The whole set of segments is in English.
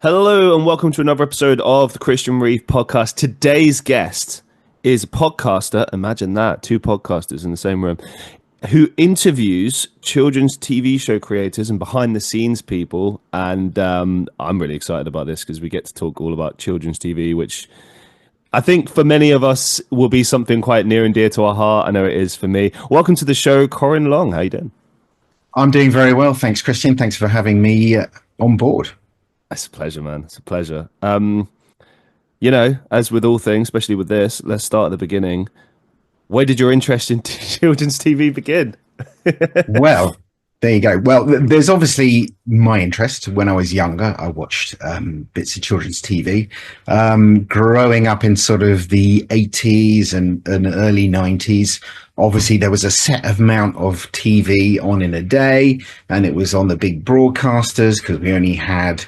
Hello and welcome to another episode of the Christian Reeve Podcast. Today's guest is a podcaster, imagine that, two podcasters in the same room, who interviews children's TV show creators and behind the scenes people. And I'm really excited about this because we get to talk all about children's TV, which I think for many of us will be something quite near and dear to our heart. I know it is for me. Welcome to the show, Corin Long. How you doing? I'm doing very well. Thanks, Christian. Thanks for having me on board. It's a pleasure, man. It's a pleasure. You know, as with all things, especially with this, let's start at the beginning. Where did your interest in children's TV begin? Well, there you go. Well, there's obviously my interest. When I was younger, I watched bits of children's TV. Growing up in sort of the 80s and early 90s, obviously there was a set amount of TV on in a day, and it was on the big broadcasters because we only had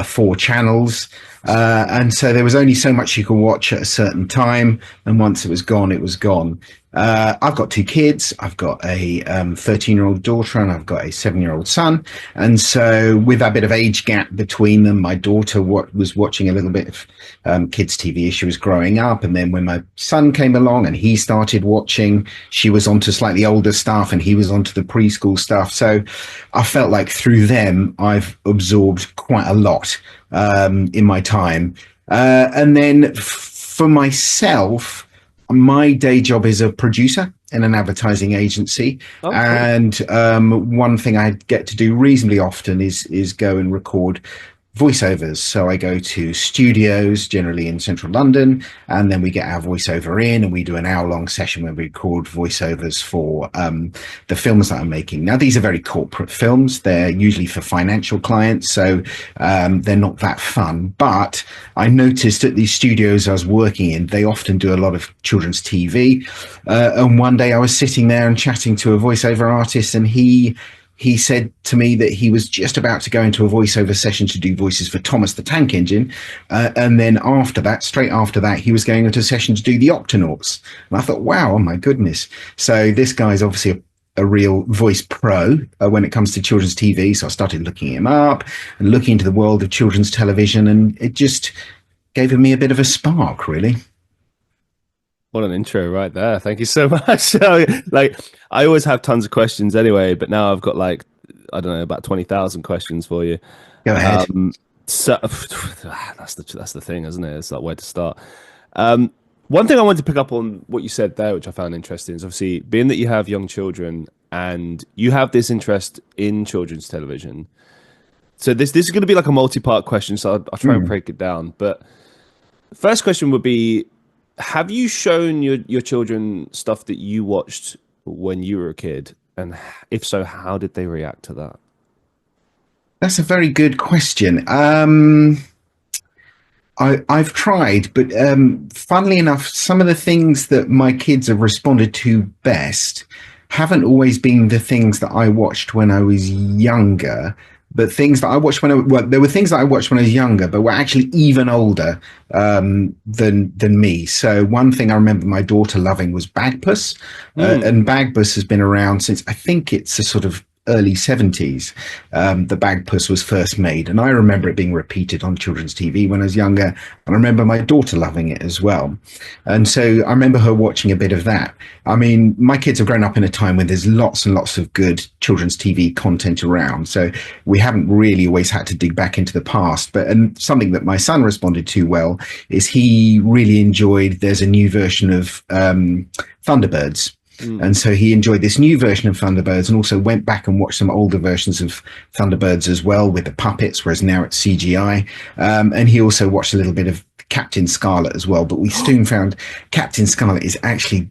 4 channels. And so there was only so much you could watch at a certain time. And once it was gone, it was gone. I've got 2 kids. I've got a 13-year-old daughter and I've got a 7-year-old son. And so with that bit of age gap between them, my daughter was watching a little bit of kids TV as she was growing up. And then when my son came along and he started watching, she was onto slightly older stuff and he was onto the preschool stuff. So I felt like through them, I've absorbed quite a lot in my time. And then for myself, my day job is a producer in an advertising agency. Okay. And one thing I get to do reasonably often is go and record voiceovers. So I go to studios, generally in central London, and then we get our voiceover in and we do an hour-long session where we record voiceovers for the films that I'm making. Now, these are very corporate films. They're usually for financial clients, so they're not that fun. But I noticed at these studios I was working in, they often do a lot of children's TV. And one day I was sitting there and chatting to a voiceover artist, and he said to me that he was just about to go into a voiceover session to do voices for Thomas the Tank Engine. And then straight after that, he was going into a session to do the Octonauts. And I thought, wow, oh my goodness. So this guy's obviously a real voice pro when it comes to children's TV. So I started looking him up and looking into the world of children's television. And it just gave me a bit of a spark, really. What an intro right there. Thank you so much. So, I always have tons of questions anyway, but now I've got I don't know, about 20,000 questions for you. Go ahead. So that's the thing, isn't it? It's like where to start. One thing I wanted to pick up on what you said there, which I found interesting, is obviously being that you have young children and you have this interest in children's television. So this is going to be like a multi-part question, so I'll try and break it down. But the first question would be, have you shown your children stuff that you watched when you were a kid? And if so, how did they react to that? That's a very good question. I've tried, but funnily enough, some of the things that my kids have responded to best haven't always been the things that I watched when I was younger. But things that I watched there were things that I watched when I was younger, but were actually even older than me. So one thing I remember my daughter loving was Bagpuss, and Bagpuss has been around since I think it's a sort of early 70s. The Bagpuss was first made, and I remember it being repeated on children's TV when I was younger. And I remember my daughter loving it as well. And so I remember her watching a bit of that. I mean, my kids have grown up in a time when there's lots and lots of good children's TV content around. So we haven't really always had to dig back into the past. And something that my son responded to well is he really enjoyed, there's a new version of Thunderbirds. And so he enjoyed this new version of Thunderbirds and also went back and watched some older versions of Thunderbirds as well with the puppets, whereas now it's CGI. And he also watched a little bit of Captain Scarlet as well. But we soon found Captain Scarlet is actually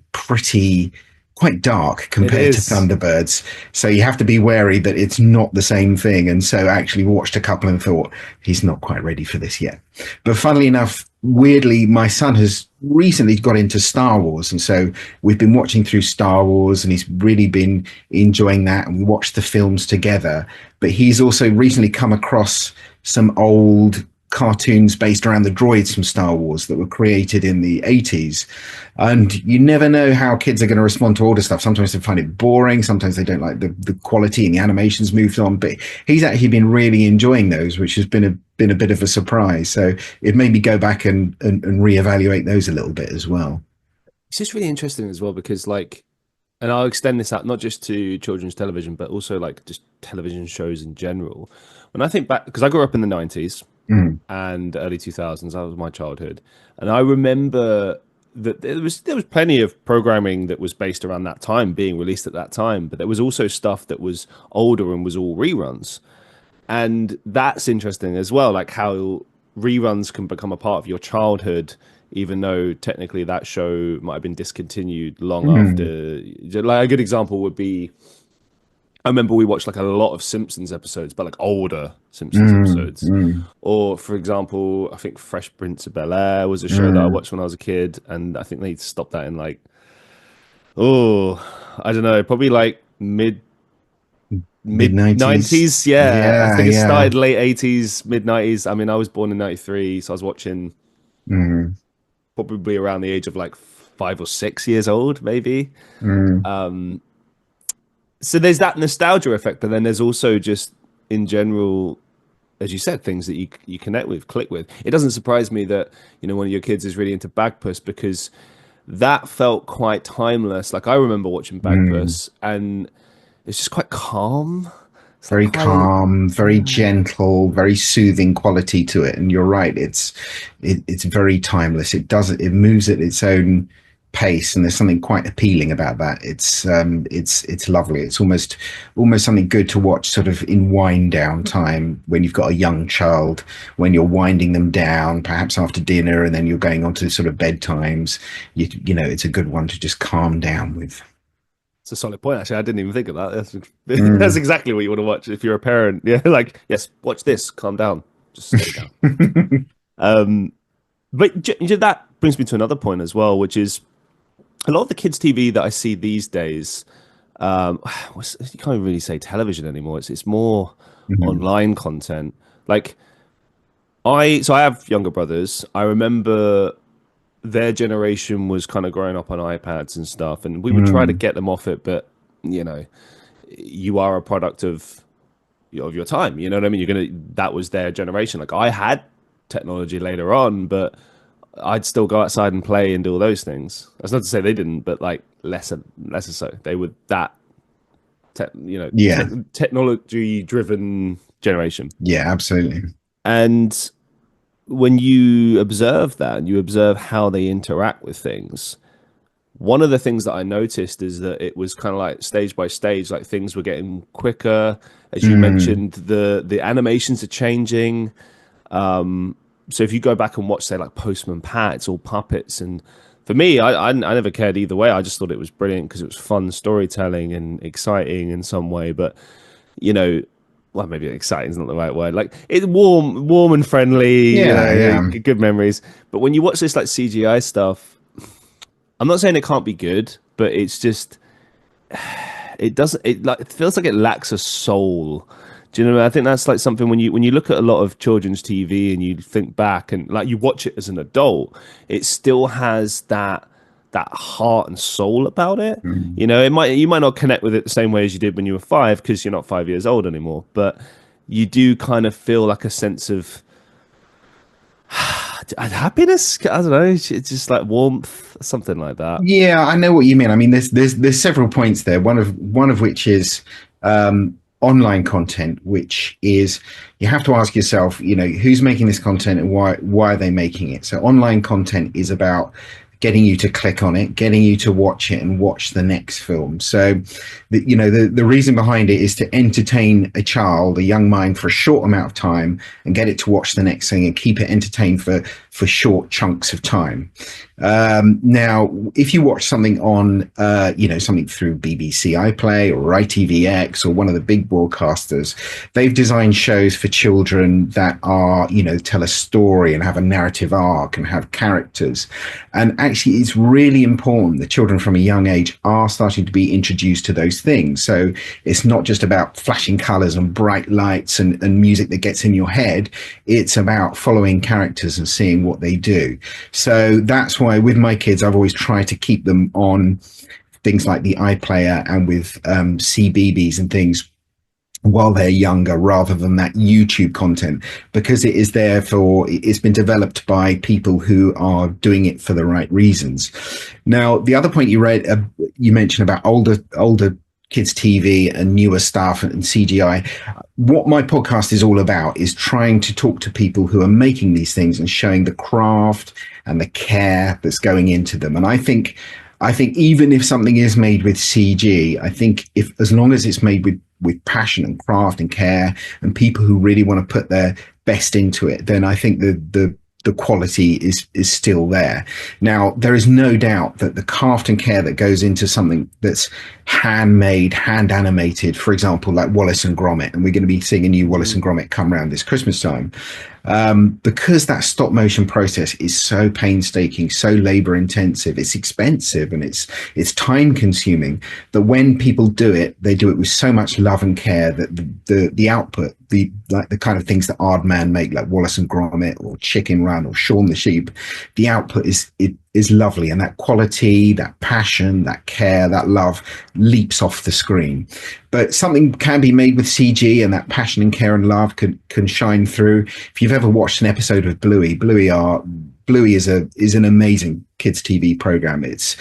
quite dark compared to Thunderbirds. So you have to be wary that it's not the same thing. And so I actually watched a couple and thought, he's not quite ready for this yet. But funnily enough, weirdly, my son has recently got into Star Wars. And so we've been watching through Star Wars and he's really been enjoying that. And we watched the films together. But he's also recently come across some old cartoons based around the droids from Star Wars that were created in the 80s. And you never know how kids are going to respond to older stuff. Sometimes they find it boring. Sometimes they don't like the quality and the animations moved on. But he's actually been really enjoying those, which has been been a bit of a surprise. So it made me go back and reevaluate those a little bit as well. It's just really interesting as well because like, and I'll extend this out not just to children's television, but also like just television shows in general. When I think back, because I grew up in the 90s and early 2000s, that was my childhood. And I remember that there was plenty of programming that was based around that time being released at that time, but there was also stuff that was older and was all reruns. And that's interesting as well, like how reruns can become a part of your childhood, even though technically that show might have been discontinued long after. Like a good example would be, I remember we watched like a lot of Simpsons episodes, but like older Simpsons episodes. Or for example, I think Fresh Prince of Bel-Air was a show that I watched when I was a kid, and I think they stopped that in like, I don't know, probably like mid 90s. Yeah, I think it started late 80s, mid 90s. I mean, I was born in 93, so I was watching probably around the age of like 5 or 6 years old, maybe. So there's that nostalgia effect, but then there's also just in general, as you said, things that you connect with, click with. It doesn't surprise me that, you know, one of your kids is really into Bagpuss, because that felt quite timeless. Like I remember watching Bagpuss and it's just quite calm. It's Very like calm, very gentle, very soothing quality to it. And you're right, it's very timeless. It moves at its own pace, and there's something quite appealing about that. It's lovely. It's almost something good to watch sort of in wind down time when you've got a young child, when you're winding them down, perhaps after dinner, and then you're going on to sort of bedtimes. You know, it's a good one to just calm down with. It's a solid point, actually. I didn't even think of that. That's exactly what you want to watch if you're a parent. Yeah, like, yes, watch this, calm down, just stay down. But that brings me to another point as well, which is a lot of the kids' TV that I see these days. You can't really say television anymore. It's more online content. Like I have younger brothers. I remember their generation was kind of growing up on iPads and stuff, and we would try to get them off it, but you know, you are a product of your time. You know what I mean? That was their generation. Like I had technology later on, but I'd still go outside and play and do all those things. That's not to say they didn't, but like less and so. They were that, technology-driven generation. Yeah, absolutely. And when you observe that and you observe how they interact with things, one of the things that I noticed is that it was kind of like stage by stage, like things were getting quicker. As you mentioned, the animations are changing. So if you go back and watch, say, like Postman Pat, it's all puppets. And for me, I never cared either way. I just thought it was brilliant because it was fun storytelling and exciting in some way. But, you know, well, maybe exciting is not the right word. Like it's warm and friendly. Good memories. But when you watch this like CGI stuff, I'm not saying it can't be good, but it's just it feels like it lacks a soul. Do you know? I think that's like something when you look at a lot of children's TV and you think back and like you watch it as an adult, it still has that heart and soul about it. You know, you might not connect with it the same way as you did when you were 5 because you're not 5 years old anymore, but you do kind of feel like a sense of happiness. I don't know. It's just like warmth, something like that. Yeah, I know what you mean. I mean, there's several points there. One of which is online content, which is you have to ask yourself, you know, who's making this content and why are they making it? So online content is about getting you to click on it, getting you to watch it and watch the next film. So, the reason behind it is to entertain a child, a young mind, for a short amount of time and get it to watch the next thing and keep it entertained for short chunks of time. Now, if you watch something on, something through BBC iPlayer or ITVX or one of the big broadcasters, they've designed shows for children that are, tell a story and have a narrative arc and have characters. And actually, it's really important that children from a young age are starting to be introduced to those things. So it's not just about flashing colors and bright lights and music that gets in your head. It's about following characters and seeing what they do. So that's why with my kids, I've always tried to keep them on things like the iPlayer and with CBeebies and things while they're younger, rather than that YouTube content, because it's been developed by people who are doing it for the right reasons. Now, the other point you mentioned about older kids TV and newer stuff and CGI. What my podcast is all about is trying to talk to people who are making these things and showing the craft and the care that's going into them. And I think even if something is made with CG, I think if as long as it's made with passion and craft and care and people who really want to put their best into it, then I think the quality is still there. Now, there is no doubt that the craft and care that goes into something that's handmade, hand animated, for example, like Wallace and Gromit, and we're going to be seeing a new Wallace and Gromit come around this Christmas time, because that stop motion process is so painstaking, so labor intensive, it's expensive, and it's time consuming, that when people do it, they do it with so much love and care that the output, the kind of things that Aardman make, like Wallace and Gromit or Chicken Run or Shaun the Sheep, the output is lovely, and that quality, that passion, that care, that love leaps off the screen. But something can be made with CG, and that passion and care and love can shine through. If you've ever watched an episode of Bluey is an amazing kids TV program. It's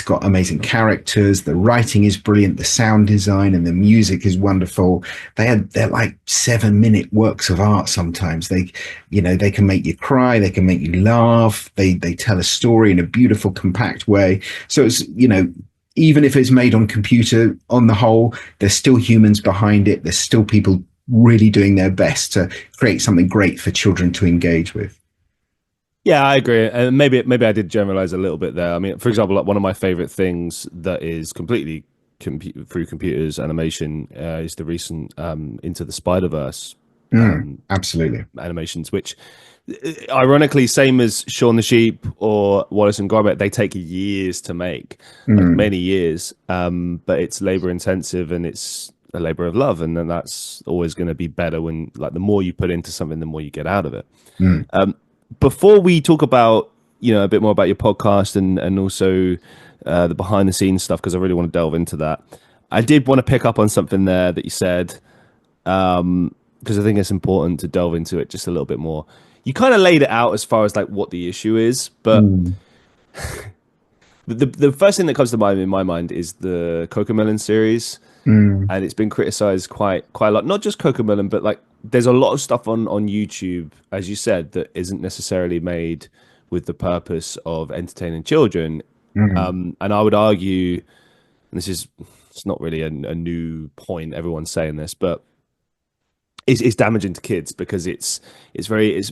got amazing characters, the writing is brilliant, the sound design and the music is wonderful. They're like 7-minute works of art sometimes. They can make you cry, they can make you laugh, they tell a story in a beautiful, compact way. So it's, even if it's made on computer, on the whole, there's still humans behind it. There's still people really doing their best to create something great for children to engage with. Yeah, I agree. And maybe I did generalize a little bit there. I mean, for example, like one of my favorite things that is completely through computers animation is the recent Into the Spider-Verse absolutely animations, which ironically, same as Shaun the Sheep or Wallace and Gromit, they take years to make, like many years. But it's labor intensive and it's a labor of love, and then that's always going to be better when, like, the more you put into something, the more you get out of it. Before we talk about, a bit more about your podcast and also the behind the scenes stuff, because I really want to delve into that, I did want to pick up on something there that you said, because I think it's important to delve into it just a little bit more. You kind of laid it out as far as like what the issue is, but the first thing that comes to mind in my mind is the Cocomelon series, and it's been criticized quite a lot. Not just Cocomelon, but like there's a lot of stuff on YouTube, as you said, that isn't necessarily made with the purpose of entertaining children. And I would argue, and it's not really a new point, everyone's saying this, but it's damaging to kids because it's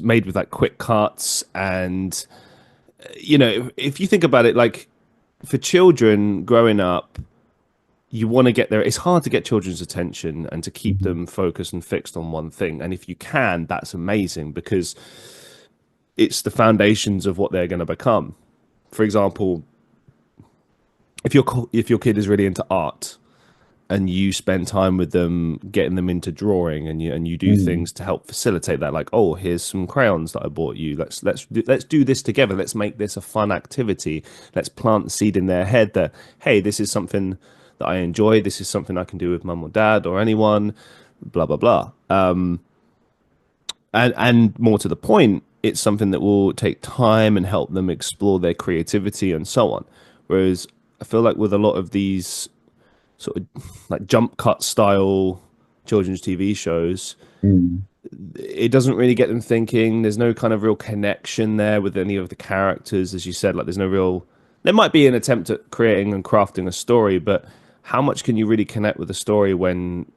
made with like quick cuts, and if you think about it, like for children growing up, you want to get there. It's hard to get children's attention and to keep them focused and fixed on one thing. And if you can, that's amazing, because it's the foundations of what they're going to become. For example, if your kid is really into art and you spend time with them, getting them into drawing, and you do things to help facilitate that, like, oh, here's some crayons that I bought you. Let's do this together. Let's make this a fun activity. Let's plant the seed in their head that, hey, this is something that I enjoy. This is something I can do with mum or dad or anyone, blah, blah, blah. And more to the point, it's something that will take time and help them explore their creativity and so on. Whereas I feel like with a lot of these sort of like jump cut style children's TV shows, it doesn't really get them thinking. There's no kind of real connection there with any of the characters. As you said, like there might be an attempt at creating and crafting a story, but how much can you really connect with a story when,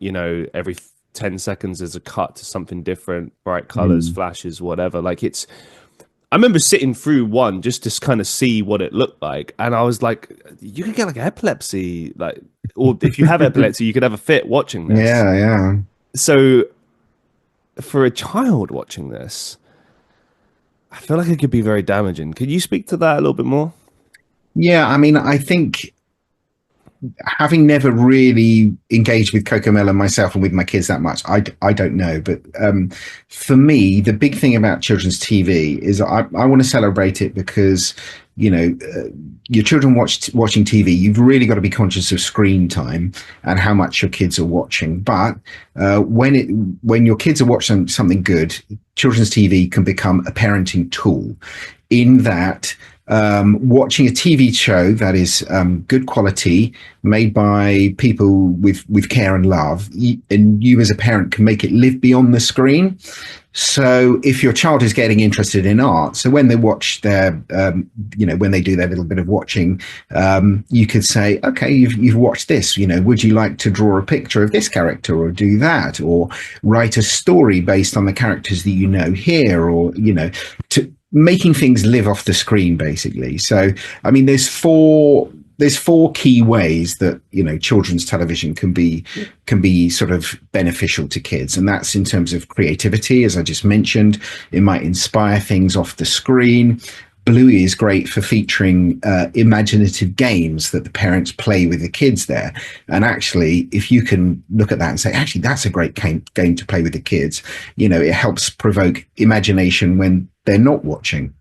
every 10 seconds there's a cut to something different, bright colors, flashes, whatever. Like I remember sitting through one just to kind of see what it looked like. And I was like, you could get like epilepsy, like, or if you have epilepsy, you could have a fit watching this. Yeah. So for a child watching this, I feel like it could be very damaging. Could you speak to that a little bit more? Yeah, I mean, I think having never really engaged with Cocomelon myself and with my kids that much, I don't know. But for me, the big thing about children's TV is I want to celebrate it because your children watching TV, you've really got to be conscious of screen time and how much your kids are watching. But when your kids are watching something good, children's TV can become a parenting tool in that watching a TV show that is good quality, made by people with care and love, and you as a parent can make it live beyond the screen. So if your child is getting interested in art, so when they watch their, when they do their little bit of watching, you could say, okay, you've watched this, would you like to draw a picture of this character or do that, or write a story based on the characters that here, or, to making things live off the screen, basically. So, I mean, there's four key ways that children's television can be sort of beneficial to kids, and that's in terms of creativity, as I just mentioned. It might inspire things off the screen. Bluey is great for featuring imaginative games that the parents play with the kids there. And actually, if you can look at that and say, actually, that's a great game to play with the kids, it helps provoke imagination when they're not watching.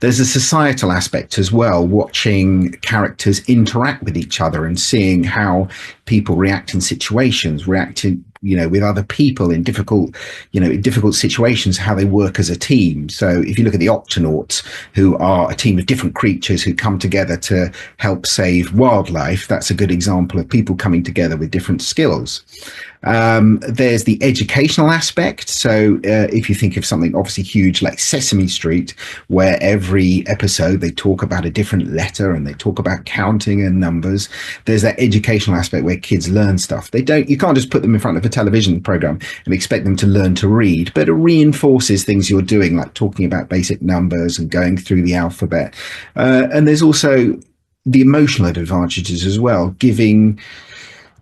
There's a societal aspect as well, watching characters interact with each other and seeing how people react in situations, with other people in difficult situations, how they work as a team. So if you look at the octonauts, who are a team of different creatures who come together to help save wildlife, that's a good example of people coming together with different skills. There's the educational aspect. So if you think of something obviously huge like Sesame Street, where every episode they talk about a different letter and they talk about counting and numbers, there's that educational aspect where kids learn stuff. You can't just put them in front of a television program and expect them to learn to read, but it reinforces things you're doing, like talking about basic numbers and going through the alphabet. And there's also the emotional advantages as well, giving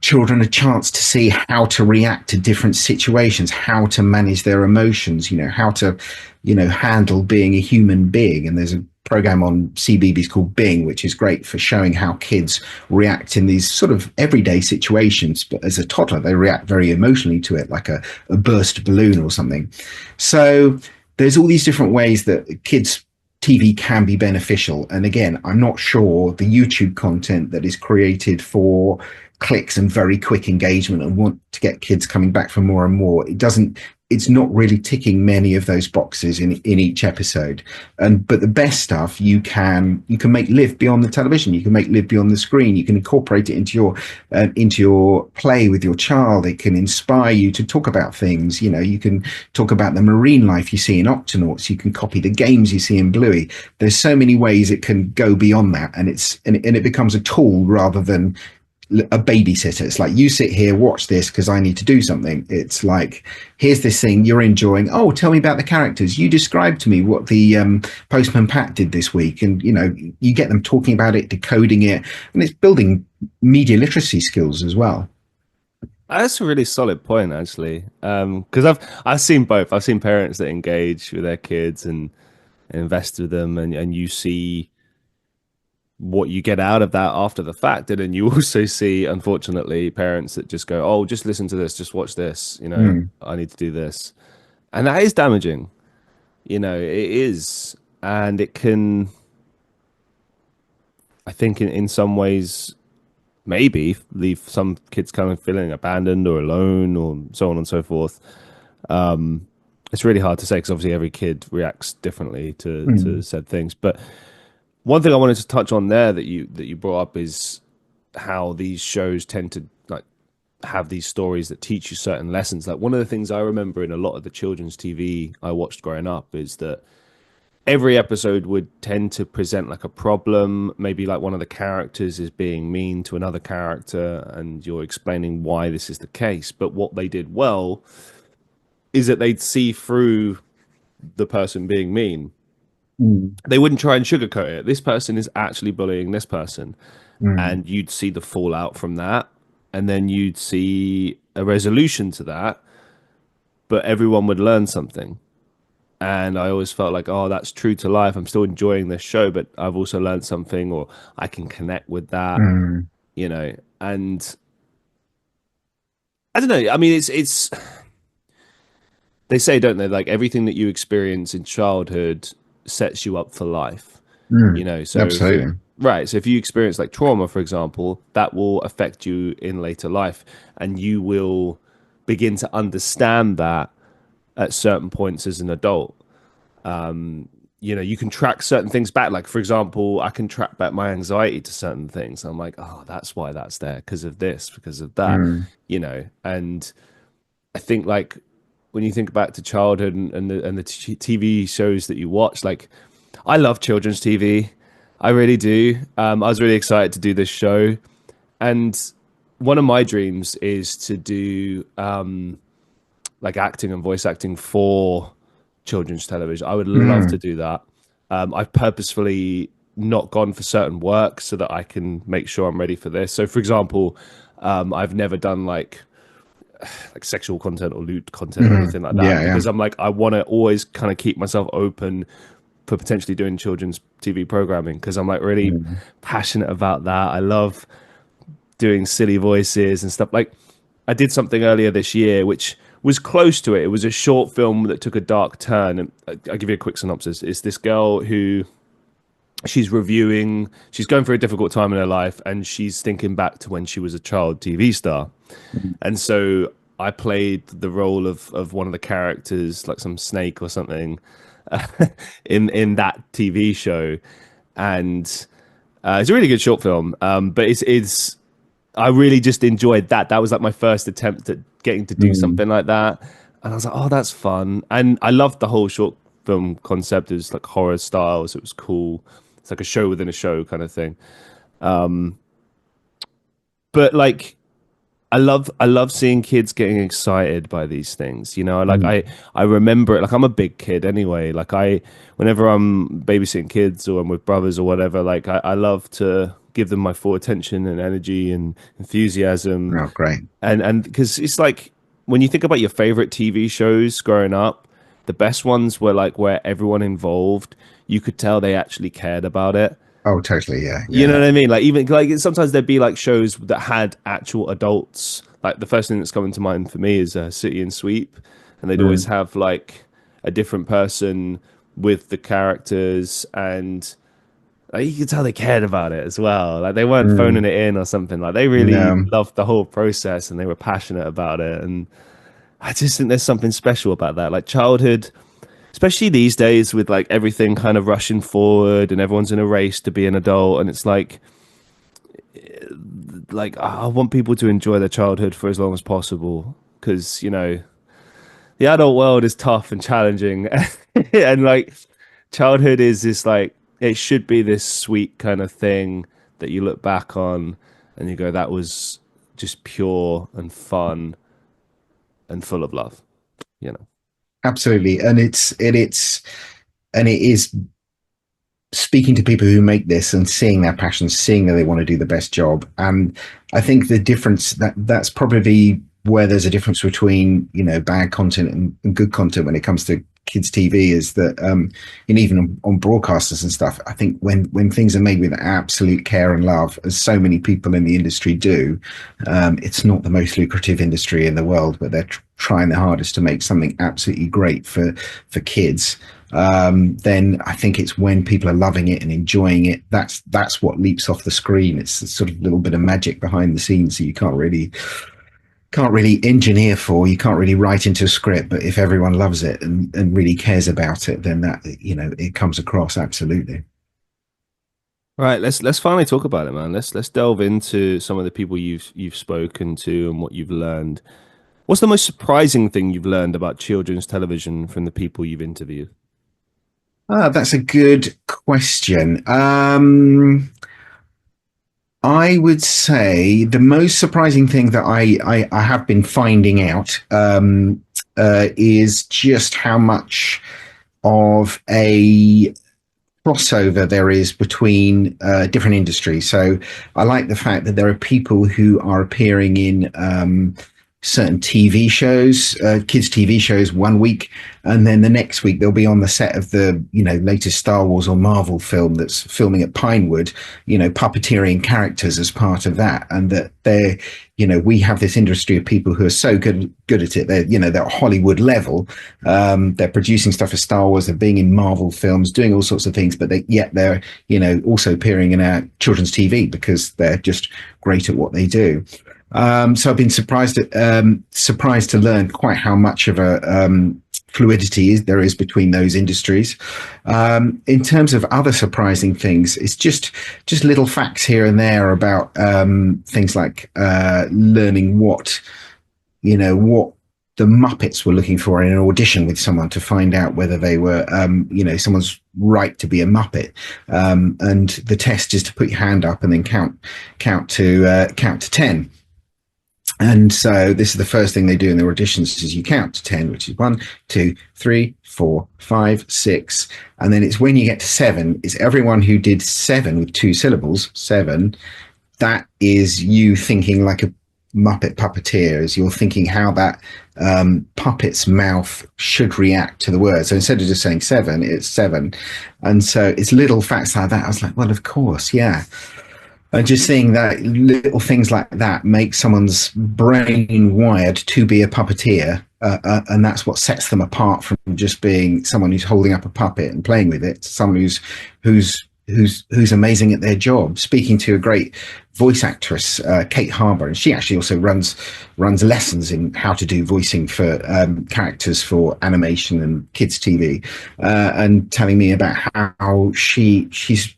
children a chance to see how to react to different situations, how to manage their emotions, how to, handle being a human being. And there's a program on CBeebies called Bing, which is great for showing how kids react in these sort of everyday situations. But as a toddler, they react very emotionally to it, like a burst balloon or something. So there's all these different ways that kids' TV can be beneficial. And again, I'm not sure the YouTube content that is created for clicks and very quick engagement and want to get kids coming back for more and more, it's not really ticking many of those boxes in each episode. But the best stuff you can make live beyond the television. You can make live beyond the screen. You can incorporate it into your play with your child. It can inspire you to talk about things. You can talk about the marine life you see in Octonauts. You can copy the games you see in Bluey. There's so many ways it can go beyond that, and it becomes a tool rather than a babysitter. It's like, you sit here, watch this because I need to do something. It's like, here's this thing you're enjoying. Oh, tell me about the characters. You describe to me what the Postman Pat did this week. And, you get them talking about it, decoding it, and it's building media literacy skills as well. That's a really solid point, actually. Because I've seen both. I've seen parents that engage with their kids and invest with them, and you see what you get out of that after the fact. And then you also see, unfortunately, parents that just go, oh, just listen to this, just watch this, I need to do this. And that is damaging. It is. And it can, I think in some ways, maybe leave some kids kind of feeling abandoned or alone or so on and so forth. It's really hard to say because obviously every kid reacts differently to said things. But one thing I wanted to touch on there that you brought up is how these shows tend to like have these stories that teach you certain lessons. Like one of the things I remember in a lot of the children's TV I watched growing up is that every episode would tend to present like a problem. Maybe like one of the characters is being mean to another character and you're explaining why this is the case. But what they did well is that they'd see through the person being mean. They wouldn't try and sugarcoat it. This person is actually bullying this person. And you'd see the fallout from that. And then you'd see a resolution to that. But everyone would learn something. And I always felt like, oh, that's true to life. I'm still enjoying this show, but I've also learned something, or I can connect with that, and I don't know. I mean, it's, they say, don't they? Like everything that you experience in childhood sets you up for life. Mm, You know, so absolutely. right. So if you experience like trauma, for example, that will affect you in later life, and you will begin to understand that at certain points as an adult. You know, you can track certain things back. Like, for example, I can track back my anxiety to certain things. I'm like, oh, that's why that's there, because of this, because of that, Mm, you know. And I think like when you think back to childhood and the TV shows that you watch, like I love children's TV. I really do. I was really excited to do this show, and one of my dreams is to do like acting and voice acting for children's television. I would love to mm. do that. I've purposefully not gone for certain work so that I can make sure I'm ready for this. So, for example, I've never done like sexual content or lewd content or Mhm. anything like that Yeah, yeah. because I'm like I want to always kind of keep myself open for potentially doing children's TV programming because I'm like really Mm. passionate about that. I love doing silly voices and stuff. Like I did something earlier this year which was close to it. It was a short film that took a dark turn. And I'll give you a quick synopsis. It's this girl who she's going through a difficult time in her life and she's thinking back to when she was a child TV star. And so I played the role of one of the characters, like some snake or something, in that TV show, and it's a really good short film. But it's I really just enjoyed that. That was like my first attempt at getting to do Mm. something like that, and I was like, oh, that's fun. And I loved the whole short film concept. It was like horror styles. It was cool. It's like a show within a show kind of thing. But like I love seeing kids getting excited by these things. You know, like Mm. I remember it. Like I'm a big kid anyway. Like whenever I'm babysitting kids or I'm with brothers or whatever, like I love to give them my full attention and energy and enthusiasm. Oh, great. And because it's like when you think about your favorite TV shows growing up, the best ones were like where everyone involved, you could tell they actually cared about it. Oh, totally. Yeah, You know yeah. what I mean? Like even like sometimes there'd be like shows that had actual adults. Like the first thing that's coming to mind for me is City and Sweep, and they'd always Mm. have like a different person with the characters, and like, you could tell they cared about it as well. Like they weren't phoning Mm. it in or something. Like they really No, loved the whole process and they were passionate about it. And I just think there's something special about that. Like childhood, especially these days with like everything kind of rushing forward and everyone's in a race to be an adult, and it's like I want people to enjoy their childhood for as long as possible because you know the adult world is tough and challenging, and like childhood is this like it should be this sweet kind of thing that you look back on and you go that was just pure and fun and full of love, you know. absolutely. And it is speaking to people who make this and seeing their passions, seeing that they want to do the best job. And I think the difference that's probably where there's a difference between, bad content and good content when it comes to kids TV is that, and even on broadcasters and stuff, I think when things are made with absolute care and love, as so many people in the industry do, it's not the most lucrative industry in the world, but they're trying their hardest to make something absolutely great for kids. Then I think it's when people are loving it and enjoying it, that's what leaps off the screen. It's a sort of little bit of magic behind the scenes that you can't really engineer for, you can't really write into a script, but if everyone loves it and really cares about it, then that, it comes across absolutely. Right, let's finally talk about it, man. Let's delve into some of the people you've spoken to and what you've learned. What's the most surprising thing you've learned about children's television from the people you've interviewed? That's a good question. I would say the most surprising thing that I have been finding out is just how much of a crossover there is between different industries. So I like the fact that there are people who are appearing in certain TV shows, kids TV shows one week, and then the next week they'll be on the set of the, latest Star Wars or Marvel film that's filming at Pinewood, puppeteering characters as part of that. And that we have this industry of people who are so good at it. They're at Hollywood level. They're producing stuff for Star Wars. They're being in Marvel films, doing all sorts of things, but they're also appearing in our children's TV because they're just great at what they do. So I've been surprised to learn quite how much of a fluidity there is between those industries. In terms of other surprising things, it's just little facts here and there about things like learning what the Muppets were looking for in an audition with someone to find out whether they were, someone's right to be a Muppet. And the test is to put your hand up and then count to 10. And so this is the first thing they do in their auditions is you count to 10, which is 1, 2, 3, 4, 5, 6. And then it's when you get to 7, it's everyone who did 7 with 2 syllables, 7. That is you thinking like a Muppet puppeteer, is you're thinking how that puppet's mouth should react to the word. So instead of just saying 7, it's 7. And so it's little facts like that. I was like, well, of course, yeah. And just seeing that little things like that make someone's brain wired to be a puppeteer, and that's what sets them apart from just being someone who's holding up a puppet and playing with it. Someone who's amazing at their job. Speaking to a great voice actress, Kate Harbour, and she actually also runs lessons in how to do voicing for characters for animation and kids TV, and telling me about how she's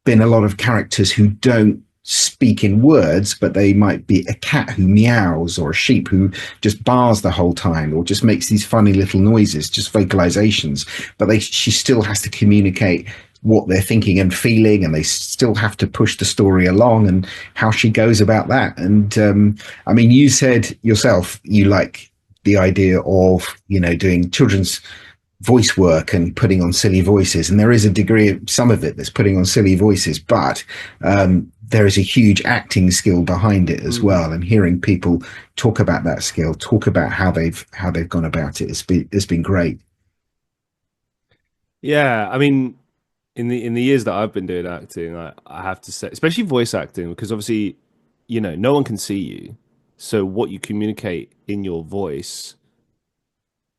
been a lot of characters who don't speak in words, but they might be a cat who meows or a sheep who just bars the whole time or just makes these funny little noises, just vocalizations. But she still has to communicate what they're thinking and feeling, and they still have to push the story along, and how she goes about that. And I mean, you said yourself you like the idea of doing children's voice work and putting on silly voices, and there is a degree of some of it that's putting on silly voices, but there is a huge acting skill behind it as well, and hearing people talk about that skill, talk about how they've gone about it, it's been great. Yeah, I mean, in the years that I've been doing acting, I have to say, especially voice acting, because obviously no one can see you, so what you communicate in your voice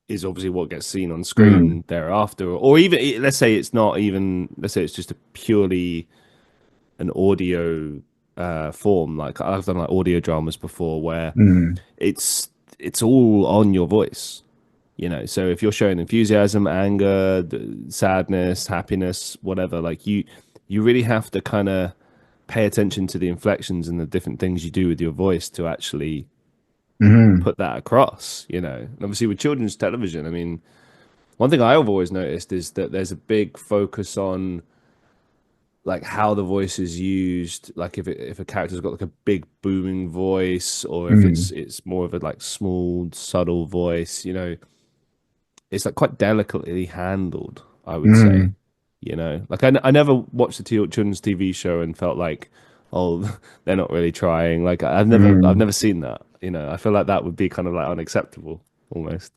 is obviously what gets seen on screen thereafter. Or even, let's say it's just a purely an audio form. Like I've done like audio dramas before where it's all on your voice, so if you're showing enthusiasm, anger, sadness, happiness, whatever, like you really have to kind of pay attention to the inflections and the different things you do with your voice to actually put that across, And obviously with children's television, I mean, one thing I've always noticed is that there's a big focus on like how the voice is used, like if a character's got like a big booming voice, or if it's more of a like small subtle voice, it's like quite delicately handled, I would say. Like I never watched a children's TV show and felt like, oh, they're not really trying. Like I've never seen that. I feel like that would be kind of like unacceptable almost.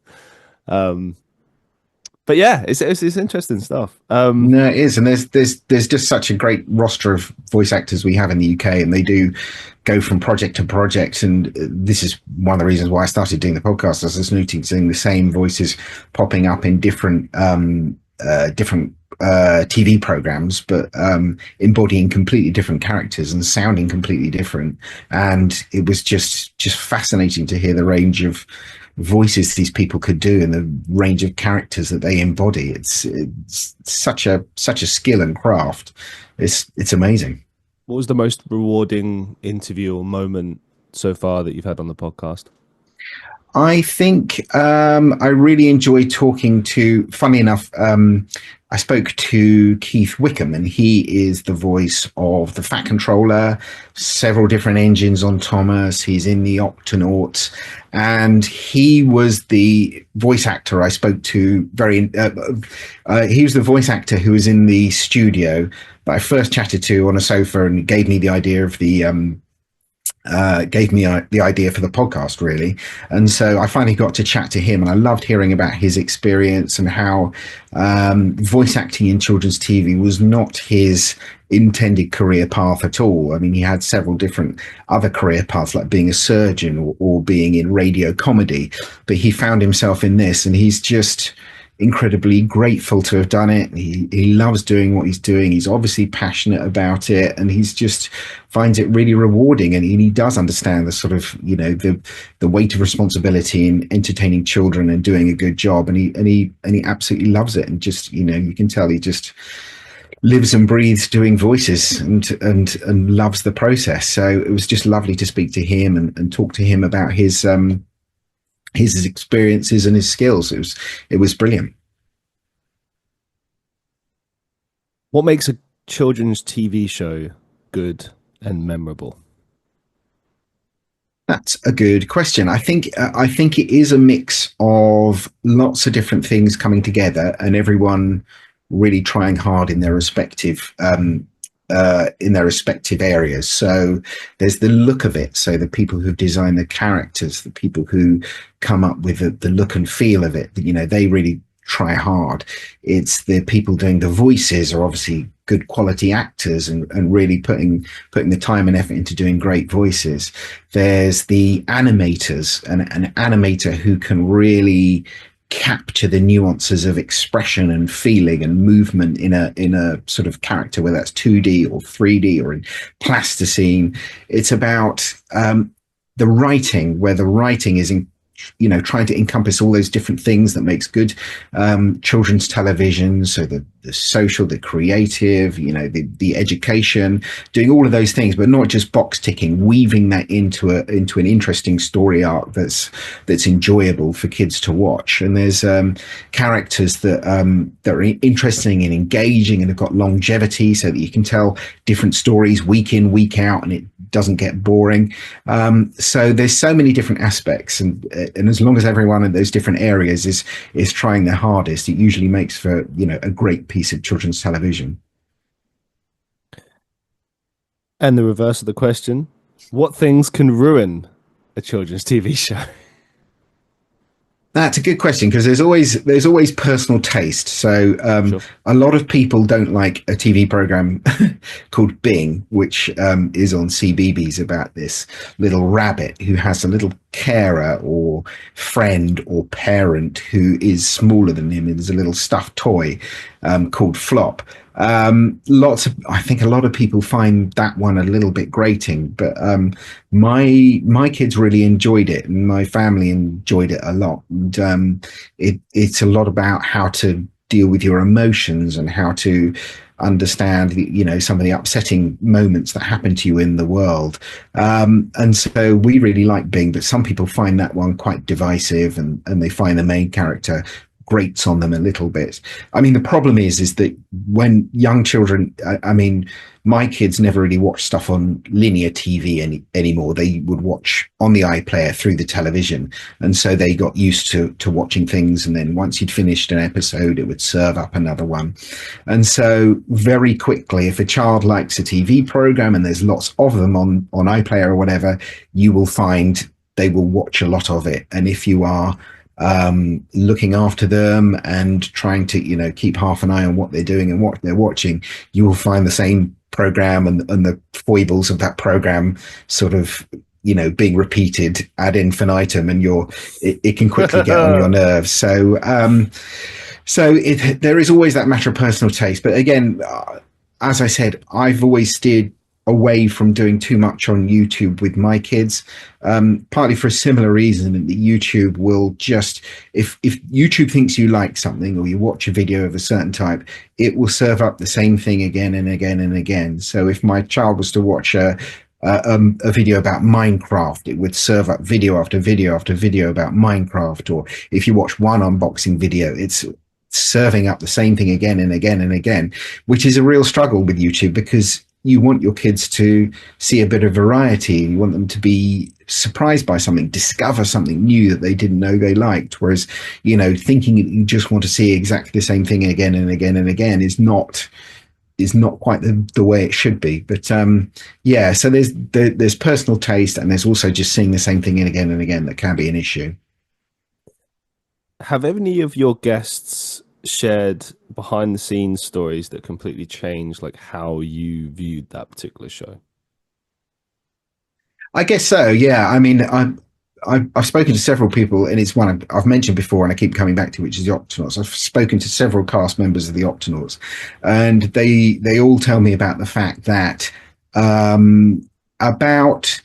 But yeah, it's interesting stuff. No, it is, and there's just such a great roster of voice actors we have in the UK, and they do go from project to project. And this is one of the reasons why I started doing the podcast. I was just noticing the same voices popping up in different TV programs, but embodying completely different characters and sounding completely different. And it was just fascinating to hear the range of voices these people could do and the range of characters that they embody. It's such a skill and craft. It's amazing. What was the most rewarding interview or moment so far that you've had on the podcast? I think I really enjoyed talking to, funny enough, I spoke to Keith Wickham, and he is the voice of the Fat Controller, several different engines on Thomas. He's in the Octonauts, and he was the voice actor I spoke to. He was the voice actor who was in the studio that I first chatted to on a sofa and gave me the idea of the gave me the idea for the podcast, really. And so I finally got to chat to him, and I loved hearing about his experience and how voice acting in children's TV was not his intended career path at all. I mean, he had several different other career paths, like being a surgeon or being in radio comedy, but he found himself in this, and he's just incredibly grateful to have done it. He loves doing what he's doing. He's obviously passionate about it, and he's just finds it really rewarding. And he does understand the sort of, you know, the weight of responsibility in entertaining children and doing a good job. And he absolutely loves it. And just, you know, you can tell he just lives and breathes doing voices and loves the process. So it was just lovely to speak to him and talk to him about his experiences and his skills. It was brilliant. What makes a children's TV show good and memorable? That's a good question. I think it is a mix of lots of different things coming together, and everyone really trying hard in their respective areas. So there's the look of it. So the people who design the characters, the people who come up with the look and feel of it, you know, they really try hard. It's the people doing the voices are obviously good quality actors and really putting the time and effort into doing great voices. There's the animators, and an animator who can really capture the nuances of expression and feeling and movement in a sort of character, whether that's 2D or 3D or in plasticine. It's about the writing, where the writing is you know, trying to encompass all those different things that makes good children's television. So the social, the creative, you know, the education, doing all of those things, but not just box ticking, weaving that into an interesting story arc that's enjoyable for kids to watch. And there's characters that are interesting and engaging and have got longevity, so that you can tell different stories week in, week out, and it doesn't get boring. So there's so many different aspects, and as long as everyone in those different areas is trying their hardest, it usually makes for, you know, a great piece of children's television. And the reverse of the question: what things can ruin a children's TV show? That's a good question, because there's always personal taste. So Sure. a lot of people don't like a TV program called Bing, which is on CBeebies, about this little rabbit who has a little carer or friend or parent who is smaller than him. There's a little stuffed toy called Flop. I think a lot of people find that one a little bit grating, but my kids really enjoyed it, and my family enjoyed it a lot. And it's a lot about how to deal with your emotions and how to understand, you know, some of the upsetting moments that happen to you in the world. And so we really like Bing, but some people find that one quite divisive, and they find the main character grates on them a little bit. I mean, the problem is that when young children, I mean, my kids never really watch stuff on linear TV anymore. They would watch on the iPlayer through the television. And so they got used to watching things. And then once you'd finished an episode, it would serve up another one. And so very quickly, if a child likes a TV program and there's lots of them on iPlayer or whatever, you will find they will watch a lot of it. And if you are looking after them and trying to, you know, keep half an eye on what they're doing and what they're watching, you will find the same program and the foibles of that program sort of, you know, being repeated ad infinitum, and it can quickly get on your nerves. So there is always that matter of personal taste. But again, as I said, I've always steered away from doing too much on YouTube with my kids, partly for a similar reason, that YouTube will just, if YouTube thinks you like something or you watch a video of a certain type, it will serve up the same thing again and again and again. So if my child was to watch a video about Minecraft, it would serve up video after video after video about Minecraft. Or if you watch one unboxing video, it's serving up the same thing again and again and again, which is a real struggle with YouTube, because you want your kids to see a bit of variety. You want them to be surprised by something, discover something new that they didn't know they liked. Whereas, you know, thinking that you just want to see exactly the same thing again and again and again is not is not quite the way it should be. But yeah, so there's personal taste, and there's also just seeing the same thing in again and again that can be an issue. Have any of your guests shared behind the scenes stories that completely changed like how you viewed that particular show? I guess so. Yeah. I mean, I've spoken to several people, and it's one I've mentioned before, and I keep coming back to, which is the Octonauts. I've spoken to several cast members of the Octonauts, and they all tell me about the fact that about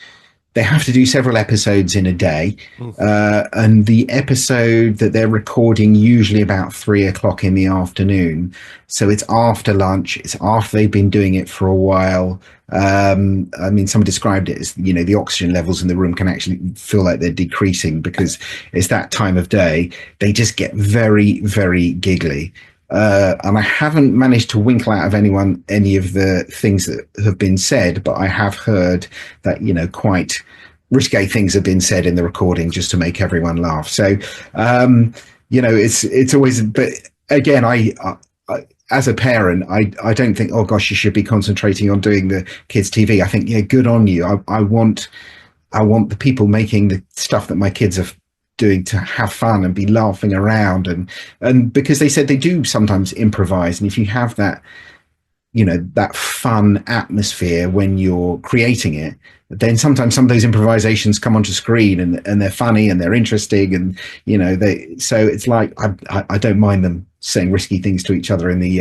they have to do several episodes in a day, and the episode that they're recording usually about 3 o'clock in the afternoon. So it's after lunch. It's after they've been doing it for a while. I mean, someone described it as, the oxygen levels in the room can actually feel like they're decreasing because it's that time of day. They just get very, very giggly. And I haven't managed to winkle out of anyone any of the things that have been said, but I have heard that, quite risque things have been said in the recording just to make everyone laugh. So, it's always, but again, I as a parent, I don't think, oh gosh, you should be concentrating on doing the kids' TV. I think, yeah, good on you. I want the people making the stuff that my kids are doing to have fun and be laughing around, and because they said they do sometimes improvise, and if you have that, that fun atmosphere when you're creating it, then sometimes some of those improvisations come onto screen, and they're funny and they're interesting, and so it's like I don't mind them saying risky things to each other in the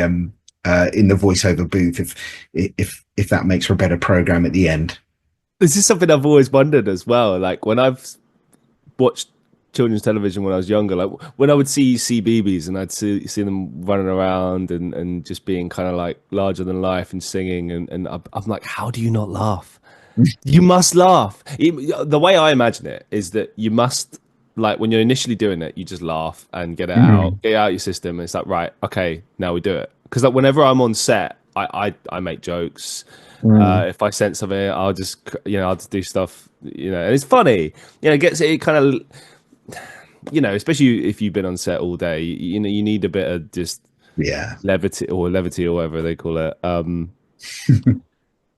voiceover booth if that makes for a better program at the end. This is something I've always wondered as well. Like when I've watched children's television when I was younger, like when I would see CBeebies and I'd see them running around and just being kind of like larger than life and singing, and I'm like, how do you not laugh? You must laugh. The way I imagine it is that you must, like when you're initially doing it, you just laugh and get it out, get it out your system. And it's like, right, okay, now we do it. Because like whenever I'm on set, I make jokes. If I sense something, I'll just do stuff, and it's funny. It kind of, especially if you've been on set all day, you need a bit of just levity or whatever they call it.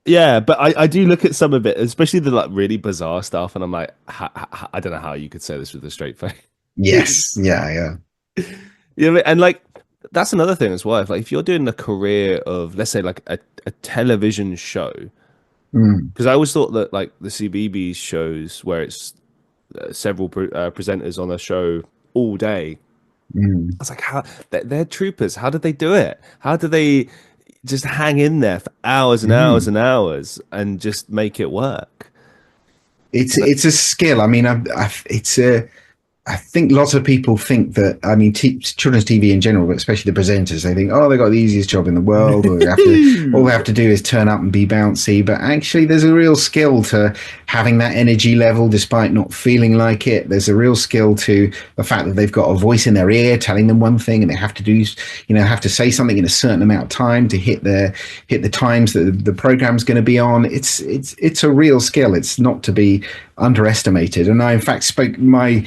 Yeah, but I do look at some of it, especially the like really bizarre stuff, and I'm like, I don't know how you could say this with a straight face. Yes, yeah. And like that's another thing as well. If you're doing a career of, let's say, like a television show, because I always thought that like the CBeebies shows where it's several presenters on a show all day. I was like, how they're troopers. How did they do it? How do they just hang in there for hours and hours and hours and just make it work? It's a skill. I mean, I think lots of people think that, I mean, children's TV in general, but especially the presenters, they think, oh, they got the easiest job in the world, or all they have to do is turn up and be bouncy. But actually, there's a real skill to having that energy level despite not feeling like it. There's a real skill to the fact that they've got a voice in their ear telling them one thing, and they have to do, have to say something in a certain amount of time to hit the times that the program's going to be on. It's a real skill. It's not to be underestimated. And I in fact my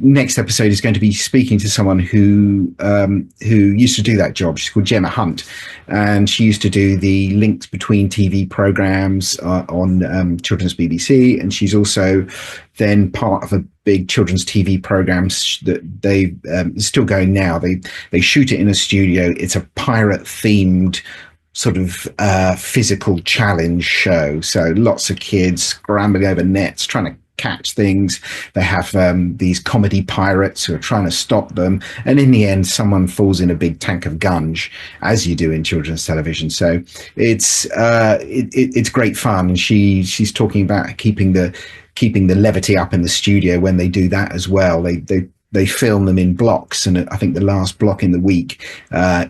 next episode is going to be speaking to someone who used to do that job. She's called Gemma Hunt, and she used to do the links between TV programs on children's BBC, and she's also then part of a big children's TV programs that they still going now. They shoot it in a studio. It's a pirate themed sort of physical challenge show. So lots of kids scrambling over nets, trying to catch things. They have these comedy pirates who are trying to stop them. And in the end, someone falls in a big tank of gunge, as you do in children's television. So it's great fun. And she's talking about keeping the levity up in the studio when they do that as well. They film them in blocks, and I think the last block in the week,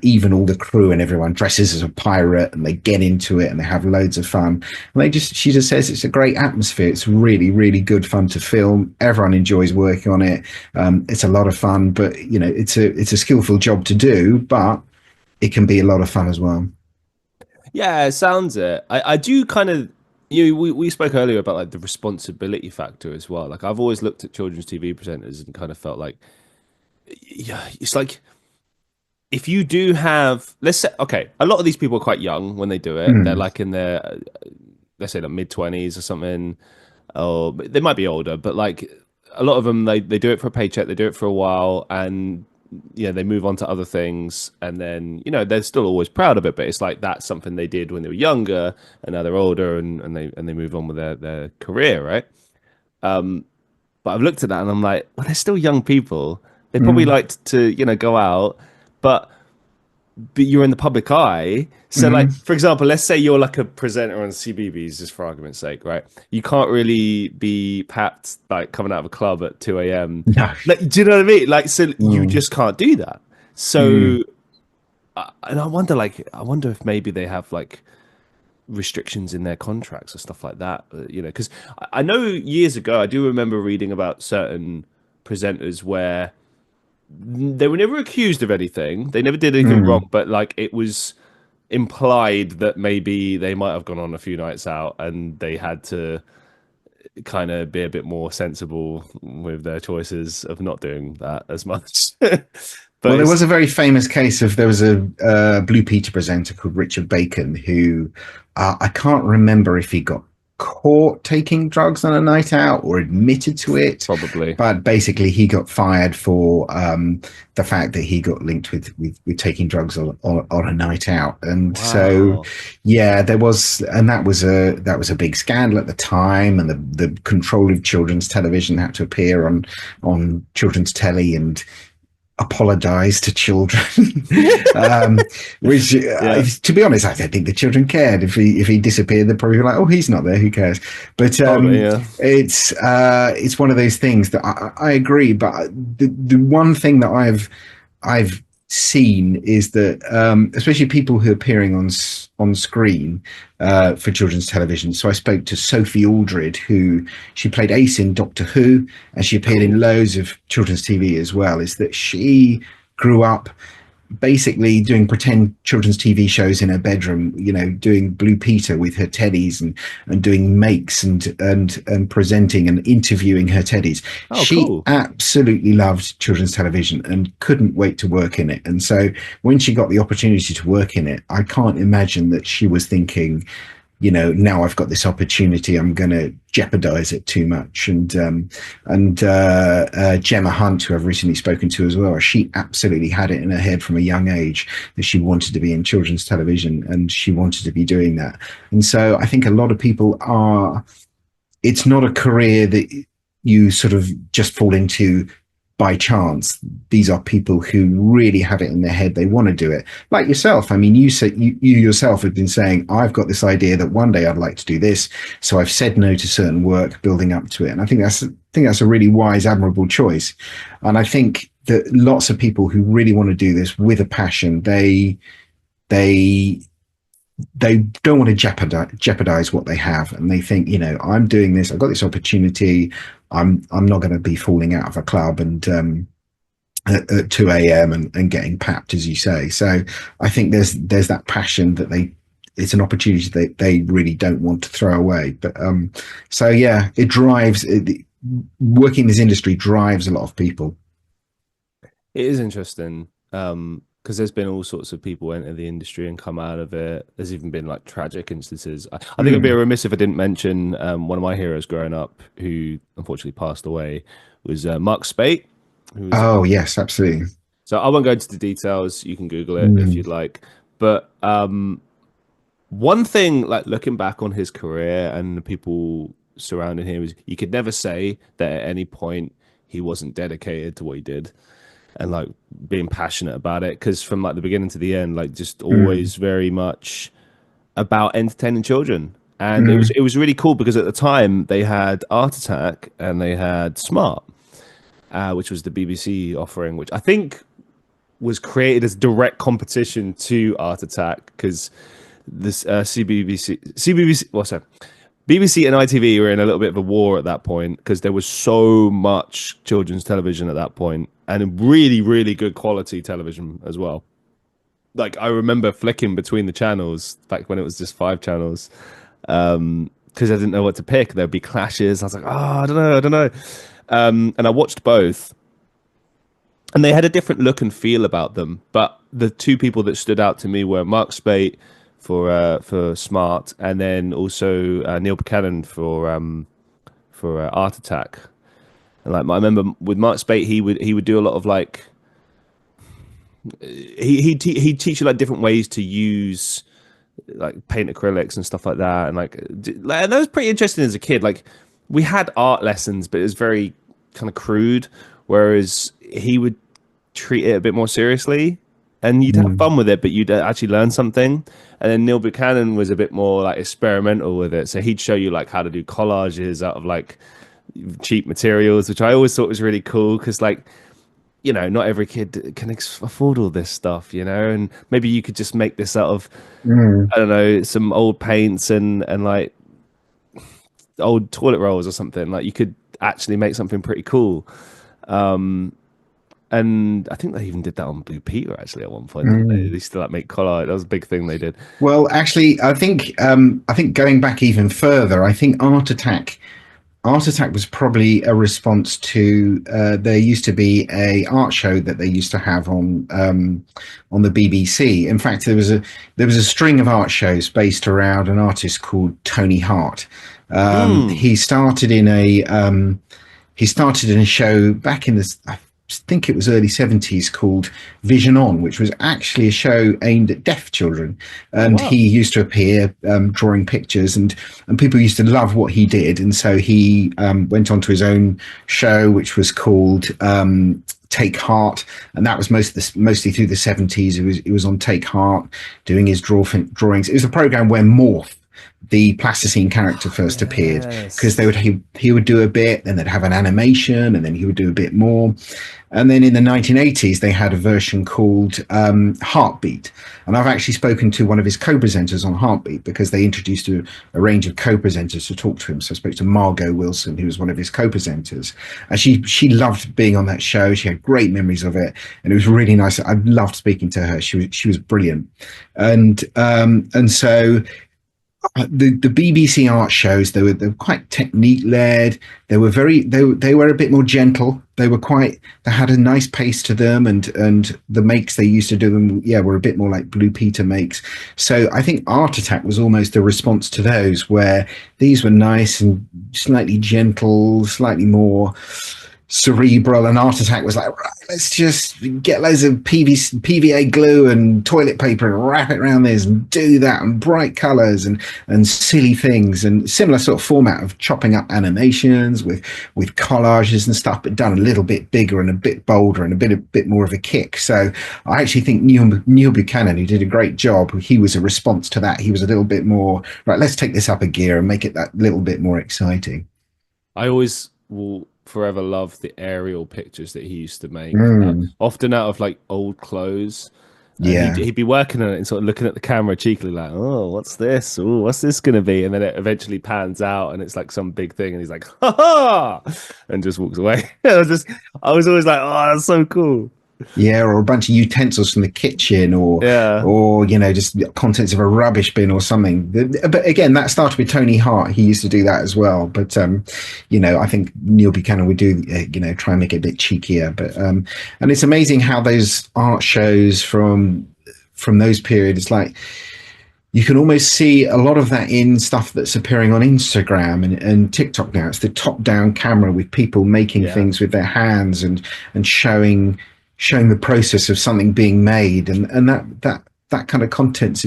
even all the crew and everyone dresses as a pirate, and they get into it, and they have loads of fun. And she just says it's a great atmosphere. It's really, really good fun to film. Everyone enjoys working on it. It's a lot of fun, but it's a skillful job to do, but it can be a lot of fun as well. Yeah, it sounds it. I do kind of. We spoke earlier about like the responsibility factor as well. Like I've always looked at children's TV presenters and kind of felt like, yeah, it's like if you do have, let's say, okay, a lot of these people are quite young when they do it. They're Mm, like in their, let's say, like mid-20s or something, or they might be older, but like a lot of them, they do it for a paycheck, they do it for a while, and they move on to other things, and then they're still always proud of it, but it's like that's something they did when they were younger, and now they're older, and they move on with their career, right? But I've looked at that and I'm like, well, they're still young people. They probably mm, liked to go out, but you're in the public eye. So, like, mm. for example, let's say you're like a presenter on CBeebies, just for argument's sake, right? You can't really be papped like coming out of a club at 2 a.m. No. Like, do you know what I mean? Like, so you Mm, just can't do that. mm, So, and I wonder if maybe they have like restrictions in their contracts or stuff like that. Because I know years ago, I do remember reading about certain presenters where they were never accused of anything. They never did anything wrong, mm. but like it was implied that maybe they might have gone on a few nights out and they had to kind of be a bit more sensible with their choices of not doing that as much. But Well, there it's was a very famous case of there was a Blue Peter presenter called Richard Bacon who I can't remember if he got caught taking drugs on a night out or admitted to it, probably. but basically he got fired for the fact that he got linked with taking drugs on a night out, and so Wow. yeah, there was, and that was a big scandal at the time, and the control of children's television had to appear on children's telly and apologize to children. Which Yeah. to be honest, I don't think the children cared. If he disappeared, they'd probably be like, oh, he's not there, who cares? But Probably, yeah. it's one of those things that I agree, but the one thing that I've seen is that especially people who are appearing on screen for children's television. So I spoke to Sophie Aldred, who she played Ace in Doctor Who, and she appeared in Cool. loads of children's TV as well. Is that she grew up basically doing pretend children's TV shows in her bedroom, doing Blue Peter with her teddies and doing makes and presenting and interviewing her teddies. Oh, She cool. absolutely loved children's television and couldn't wait to work in it. And so when she got the opportunity to work in it, I can't imagine that she was thinking, now I've got this opportunity, I'm going to jeopardize it too much. And Gemma Hunt, who I've recently spoken to as well, she absolutely had it in her head from a young age that she wanted to be in children's television and she wanted to be doing that. And so I think a lot of people it's not a career that you sort of just fall into by chance. These are people who really have it in their head. They want to do it. Like yourself. I mean, you said you yourself have been saying, I've got this idea that one day I'd like to do this. So I've said no to certain work building up to it. And I think that's a really wise, admirable choice. And I think that lots of people who really want to do this with a passion, they they don't want to jeopardize what they have, and they think, I'm doing this, I've got this opportunity, I'm not going to be falling out of a club and at 2 a.m. and getting papped, as you say. So I think there's that passion that it's an opportunity they really don't want to throw away. But so yeah, working in this industry drives a lot of people. It is interesting because there's been all sorts of people enter the industry and come out of it. There's even been like tragic instances. I think I'd be Mm. remiss if I didn't mention one of my heroes growing up who unfortunately passed away was Mark Spate, who was Oh yes, absolutely. so I won't go into the details. You can Google it if Mm. you'd like. But one thing, like looking back on his career and the people surrounding him, is you could never say that at any point he wasn't dedicated to what he did and like being passionate about it. Because from like the beginning to the end, like just Mm. always very much about entertaining children. And it was Mm. it was really cool because at the time they had Art Attack and they had Smart, which was the BBC offering, which I think was created as direct competition to Art Attack because this what's that? BBC and ITV were in a little bit of a war at that point because there was so much children's television at that point and really, really good quality television as well. Like I remember flicking between the channels back when it was just 5 channels because I didn't know what to pick. There'd be clashes. I was like, oh, I don't know. And I watched both. and they had a different look and feel about them. But the two people that stood out to me were Mark Spate for Smart, and then also Neil Buchanan for Art Attack. And like I remember with Mark Spate, he would do a lot of like he'd teach you like different ways to use like paint acrylics and stuff like that, and and that was pretty interesting as a kid. Like we had art lessons, but it was very kind of crude, whereas he would treat it a bit more seriously, and you'd have fun with it, but you'd actually learn something. And then Neil Buchanan was a bit more like experimental with it, so he'd show you like how to do collages out of like cheap materials, which I always thought was really cool, because like, you know, not every kid can afford all this stuff, you know, and maybe you could just make this out of I don't know, some old paints and like old toilet rolls or something. Like you could actually make something pretty cool. And I think they even did that on Blue Peter actually at one point. They used to like make collage. That was a big thing they did. Well, actually, I think going back even further, I think Art Attack was probably a response to there used to be a art show that they used to have on the BBC. In fact, there was a string of art shows based around an artist called Tony Hart. He started in a show back in the, I think it was early 70s, called Vision On, which was actually a show aimed at deaf children. And he used to appear drawing pictures, and people used to love what he did. And so he went on to his own show, which was called Take Heart, and that was mostly through the 70s. It was on Take Heart doing his drawings. It was a program where Morph, the plasticine character, first appeared, because he would do a bit, then they'd have an animation, and then he would do a bit more. And then in the 1980s, they had a version called Heartbeat. And I've actually spoken to one of his co-presenters on Heartbeat, because they introduced a range of co-presenters to talk to him. So I spoke to Margot Wilson, who was one of his co-presenters. And she loved being on that show. She had great memories of it. And it was really nice. I loved speaking to her. She was brilliant. And so the BBC art shows, they were quite technique led. They were a bit more gentle. They had a nice pace to them, and the makes they used to do them, were a bit more like Blue Peter makes. So I think Art Attack was almost a response to those, where these were nice and slightly gentle, slightly more cerebral, and Art Attack was like, right, let's just get loads of PVA glue and toilet paper and wrap it around this and do that, and bright colors and silly things, and similar sort of format of chopping up animations with collages and stuff, but done a little bit bigger and a bit bolder and a bit more of a kick. So I actually think Neil Buchanan, who did a great job, he was a response to that. He was a little bit more, right, let's take this up a gear and make it that little bit more exciting. I always will forever love the aerial pictures that he used to make, often out of like old clothes. He'd be working on it and sort of looking at the camera cheekily like, oh, what's this? Oh, what's this gonna be? And then it eventually pans out and it's like some big thing, and he's like, ha ha, and just walks away. I was always like, oh, that's so cool. Yeah, or a bunch of utensils from the kitchen, or just contents of a rubbish bin or something. But again, that started with Tony Hart. He used to do that as well. But I think Neil Buchanan would do try and make it a bit cheekier. But and it's amazing how those art shows from those periods, like, you can almost see a lot of that in stuff that's appearing on Instagram and TikTok now. It's the top-down camera with people making things with their hands and showing the process of something being made, and that kind of content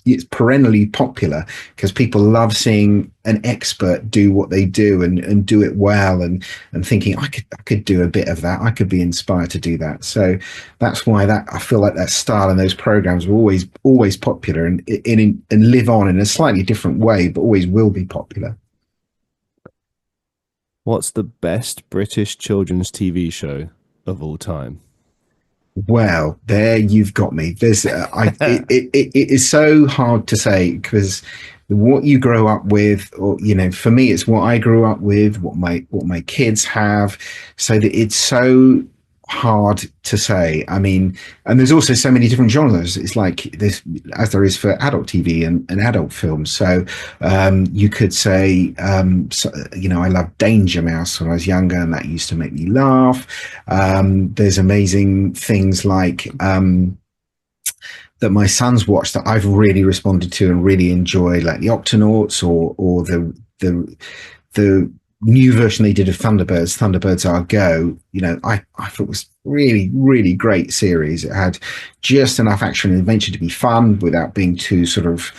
it's perennially popular, because people love seeing an expert do what they do and do it well, and thinking, I could do a bit of that, I could be inspired to do that. So that's why I feel like that style and those programs were always popular, and live on in a slightly different way, but always will be popular. What's the best British children's TV show of all time? Well, there you've got me. There's it is so hard to say, because what you grow up with, or for me, it's what I grew up with, what my kids have, so that it's so hard to say. I mean, and there's also so many different genres. It's like this, as there is for adult TV and adult films. So you could say, I love Danger Mouse when I was younger, and that used to make me laugh. There's amazing things like that my sons watch that I've really responded to and really enjoy, like the Octonauts or the new version they did of Thunderbirds Are Go. I thought was really, really great series. It had just enough action and adventure to be fun without being too sort of,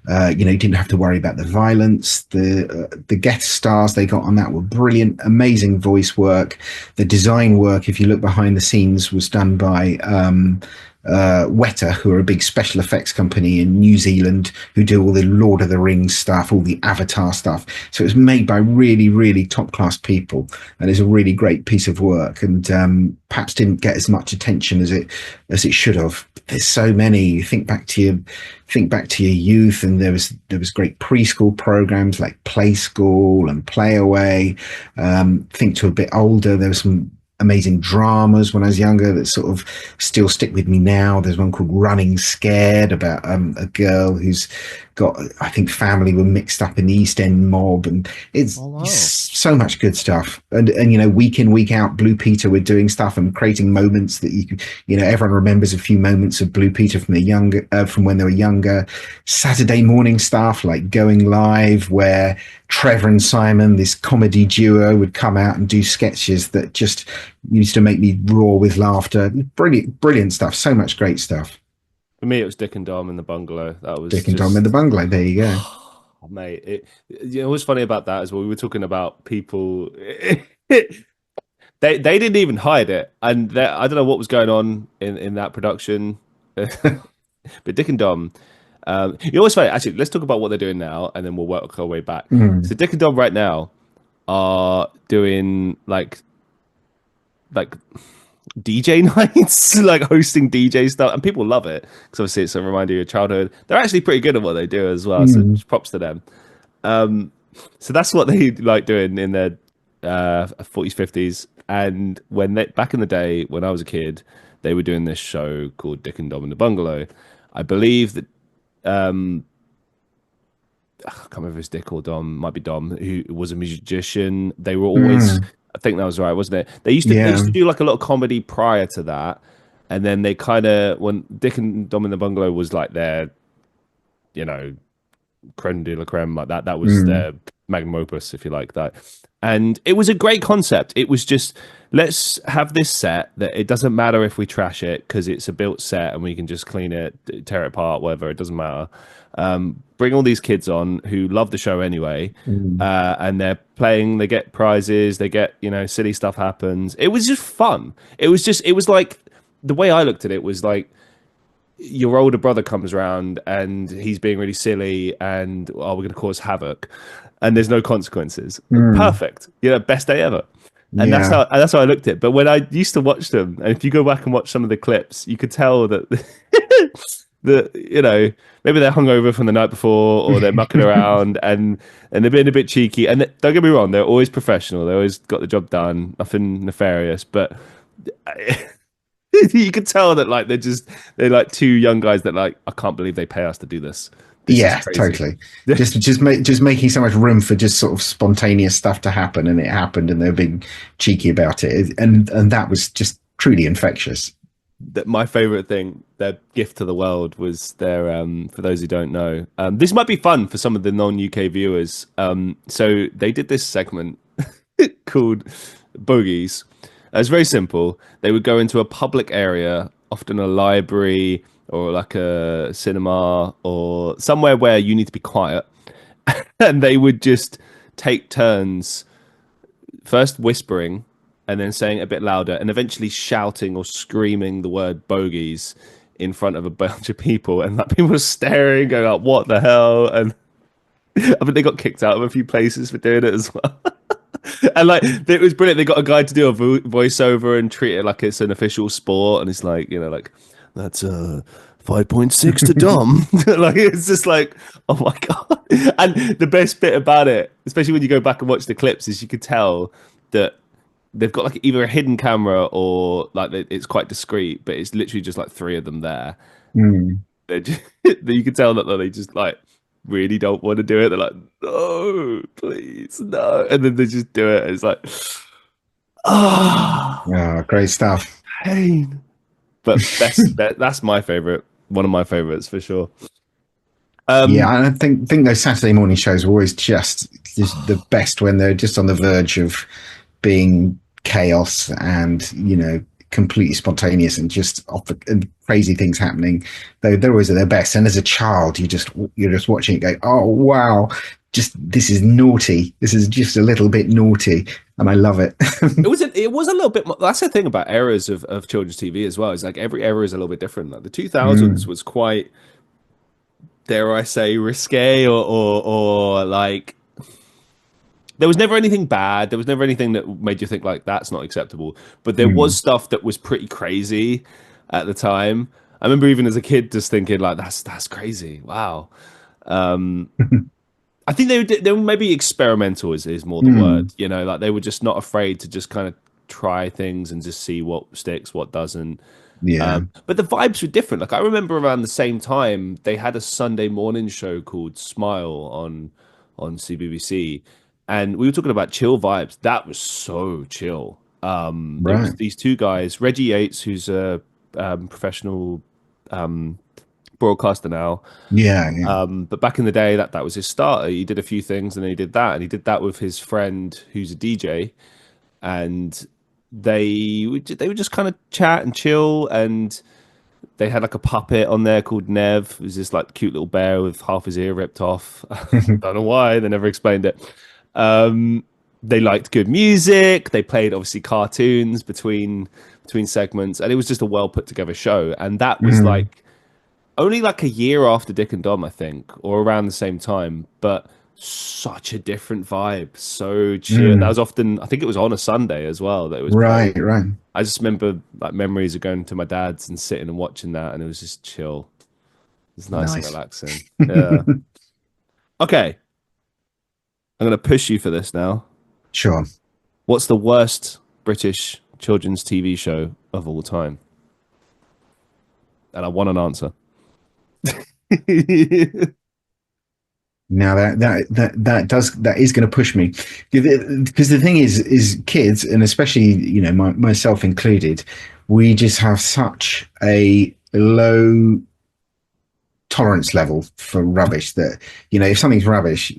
you didn't have to worry about the violence. The guest stars they got on that were brilliant, amazing voice work. The design work, if you look behind the scenes, was done by Weta, who are a big special effects company in New Zealand, who do all the Lord of the Rings stuff, all the Avatar stuff. So it was made by really, really top class people, and it's a really great piece of work. And perhaps didn't get as much attention as it should have. There's so many. You think back to your youth, and there was great preschool programs like Play School and Play Away. Think to a bit older, there was some amazing dramas when I was younger that sort of still stick with me now. There's one called Running Scared about a girl who's got, I think, family were mixed up in the East End mob, and it's so much good stuff. And week in, week out, Blue Peter were doing stuff and creating moments that everyone remembers a few moments of Blue Peter from when they were younger. Saturday morning stuff like Going Live, where Trevor and Simon, this comedy duo, would come out and do sketches that just used to make me roar with laughter. Brilliant stuff. So much great stuff. For me, it was Dick and Dom in the Bungalow. That was Dick and Dom in the Bungalow. There you go. Oh, mate, what's funny about that is, well, we were talking about people. They didn't even hide it, and I don't know what was going on in that production. But Dick and Dom, what's funny? Actually, let's talk about what they're doing now, and then we'll work our way back. So Dick and Dom right now are doing like DJ nights, like hosting DJ stuff, and people love it because obviously it's a reminder of your childhood. They're actually pretty good at what they do as well, so just props to them. So that's what they like doing in their 40s, 50s, and back in the day when I was a kid, they were doing this show called Dick and Dom in the Bungalow. I believe that I can't remember if it's Dick or Dom, might be Dom, who was a musician. They were always I think that was right, wasn't it? They used to do like a lot of comedy prior to that, and then they kind of, when Dick and Dom in the Bungalow was like their, creme de la creme, like that. That was their magnum opus, if you like that. And it was a great concept. It was just, let's have this set that it doesn't matter if we trash it because it's a built set and we can just clean it, tear it apart, whatever. It doesn't matter. Bring all these kids on who love the show anyway, and they're playing, they get prizes, they get, silly stuff happens. It was just fun. It was like, the way I looked at it was like, your older brother comes around and he's being really silly and, we're going to cause havoc and there's no consequences. Perfect. Best day ever. And that's how I looked at it. But when I used to watch them, and if you go back and watch some of the clips, you could tell that maybe they're hungover from the night before, or they're mucking around and they're being a bit cheeky. And don't get me wrong, they're always professional. They always got the job done. Nothing nefarious, but you could tell that like they're like two young guys that like, I can't believe they pay us to do this. Yeah, totally. just making so much room for just sort of spontaneous stuff to happen, and it happened, and they're being cheeky about it, and that was just truly infectious. That my favorite thing, their gift to the world, was their for those who don't know, this might be fun for some of the non-UK viewers. So they did this segment called Bogies. It's very simple. They would go into a public area, often a library or like a cinema or somewhere where you need to be quiet, and they would just take turns, first whispering and then saying it a bit louder, and eventually shouting or screaming the word bogies in front of a bunch of people, and like people were staring, going like, what the hell? And I think they got kicked out of a few places for doing it as well. And like, it was brilliant. They got a guy to do a voiceover and treat it like it's an official sport, and it's like, like, that's 5.6 to Dom. Like, it's just like, oh my god. And the best bit about it, especially when you go back and watch the clips, is you could tell that they've got like either a hidden camera or like it's quite discreet, but it's literally just like three of them there. Mm. They just, you can tell that they just like really don't want to do it. They're like, no, please, no, and then they just do it. And it's like, ah, Oh, great stuff. pain. But that's my favorite, one of my favorites for sure. Yeah, Um, and I think those Saturday morning shows are always just the best when they're just on the verge of being chaos and completely spontaneous and just and crazy things happening. They're always at their best. And as a child, you're just watching it, go, oh wow, just this is naughty. This is just a little bit naughty, and I love it. it was a little bit more, that's the thing about eras of children's TV as well. Is like every era is a little bit different. Like the 2000s Mm, was quite, dare I say, risque or like there was never anything bad. There was never anything that made you think like that's not acceptable. But there was mm. stuff that was pretty crazy at the time. I remember even as a kid just thinking like that's crazy. Wow. Um, I think they were maybe experimental is more the word. Mm, You know, like they were just not afraid to just kind of try things and just see what sticks, what doesn't. yeah. But the vibes were different. Like I remember around the same time they had a Sunday morning show called Smile on CBBC, and we were talking about chill vibes. That was so chill. There was Right. these two guys, Reggie Yates, who's a professional broadcaster now. Yeah, yeah. But back in the day, that was his starter. He did a few things, and then he did that, and he did that with his friend who's a DJ, and they would just kind of chat and chill, and they had like a puppet on there called Nev. It was this like cute little bear with half his ear ripped off. Don't know why. They never explained it. Um, they liked good music. They played obviously cartoons between segments, and it was just a well put together show. And that was Mm, like only like a year after Dick and Dom, I think, or around the same time. But such a different vibe. So chill. That mm. was often, I think it was on a Sunday as well that it was Right, played. right. I just remember like memories of going to my dad's and sitting and watching that, and it was just chill. It's nice and Nice. relaxing. Yeah. Okay, I'm gonna push you for this now. Sure. What's the worst British children's TV show of all time? And I want an answer. Now that is going to push me, because the thing is kids, and especially myself included, we just have such a low tolerance level for rubbish that if something's rubbish,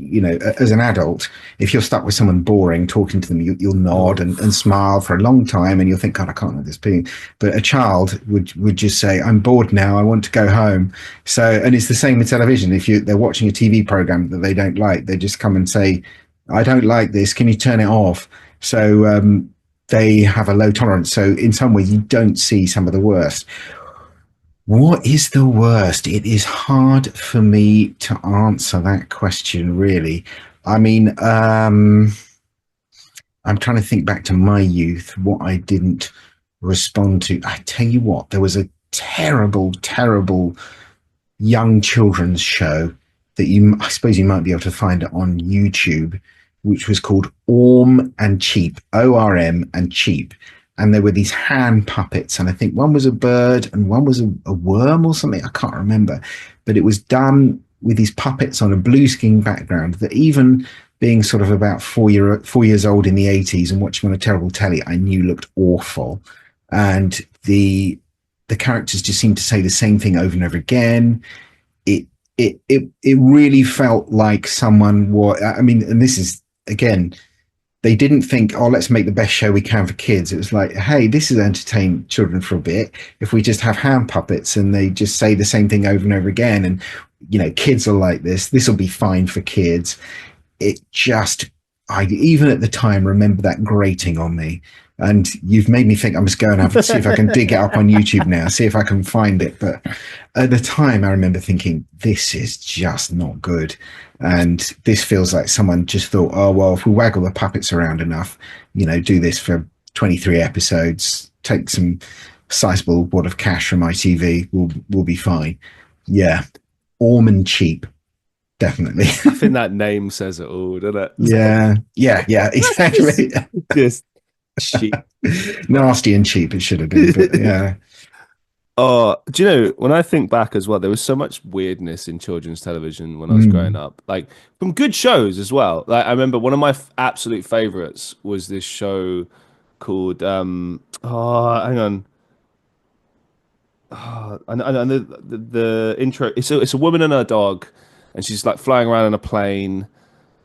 as an adult, if you're stuck with someone boring talking to them, you'll nod Oh, and smile for a long time, and you'll think, God, I can't let this be. But a child would just say, I'm bored now, I want to go home. So, and it's the same with television. If they're watching a TV program that they don't like, they just come and say, I don't like this, can you turn it off? So they have a low tolerance. So in some ways you don't see some of the worst. What is the worst? It is hard for me to answer that question, really. I mean, I'm trying to think back to my youth, what I didn't respond to. I tell you what, there was a terrible, terrible young children's show that I suppose you might be able to find it on YouTube, which was called Orm and Cheap, ORM and Cheap. And there were these hand puppets, and I think one was a bird and one was a worm or something. I can't remember, but it was done with these puppets on a blue skin background that, even being sort of about 4 years old in the 80s and watching on a terrible telly, I knew looked awful. And the characters just seemed to say the same thing over and over again. It really felt like someone was, I mean, and this is again, they didn't think, oh, let's make the best show we can for kids. It was like, hey, this is entertain children for a bit. If we just have hand puppets and they just say the same thing over and over again, and kids are like this will be fine for kids. It just, I even at the time remember that grating on me. And you've made me think I must go and see if I can dig it up on YouTube now, see if I can find it. But at the time, I remember thinking, this is just not good. And this feels like someone just thought, oh, well, if we waggle the puppets around enough, do this for 23 episodes, take some sizable wad of cash from ITV, we'll be fine. Yeah. Orm and Cheap. Definitely. I think that name says it all, doesn't it? Yeah, exactly. just cheap. Nasty and cheap, it should have been, but yeah. Oh, do you know, when I think back as well, there was so much weirdness in children's television when I was growing Mm. up. Like from good shows as well. Like I remember one of my absolute favorites was this show called oh, hang on. Oh, and the intro it's a woman and her dog and she's like flying around in a plane.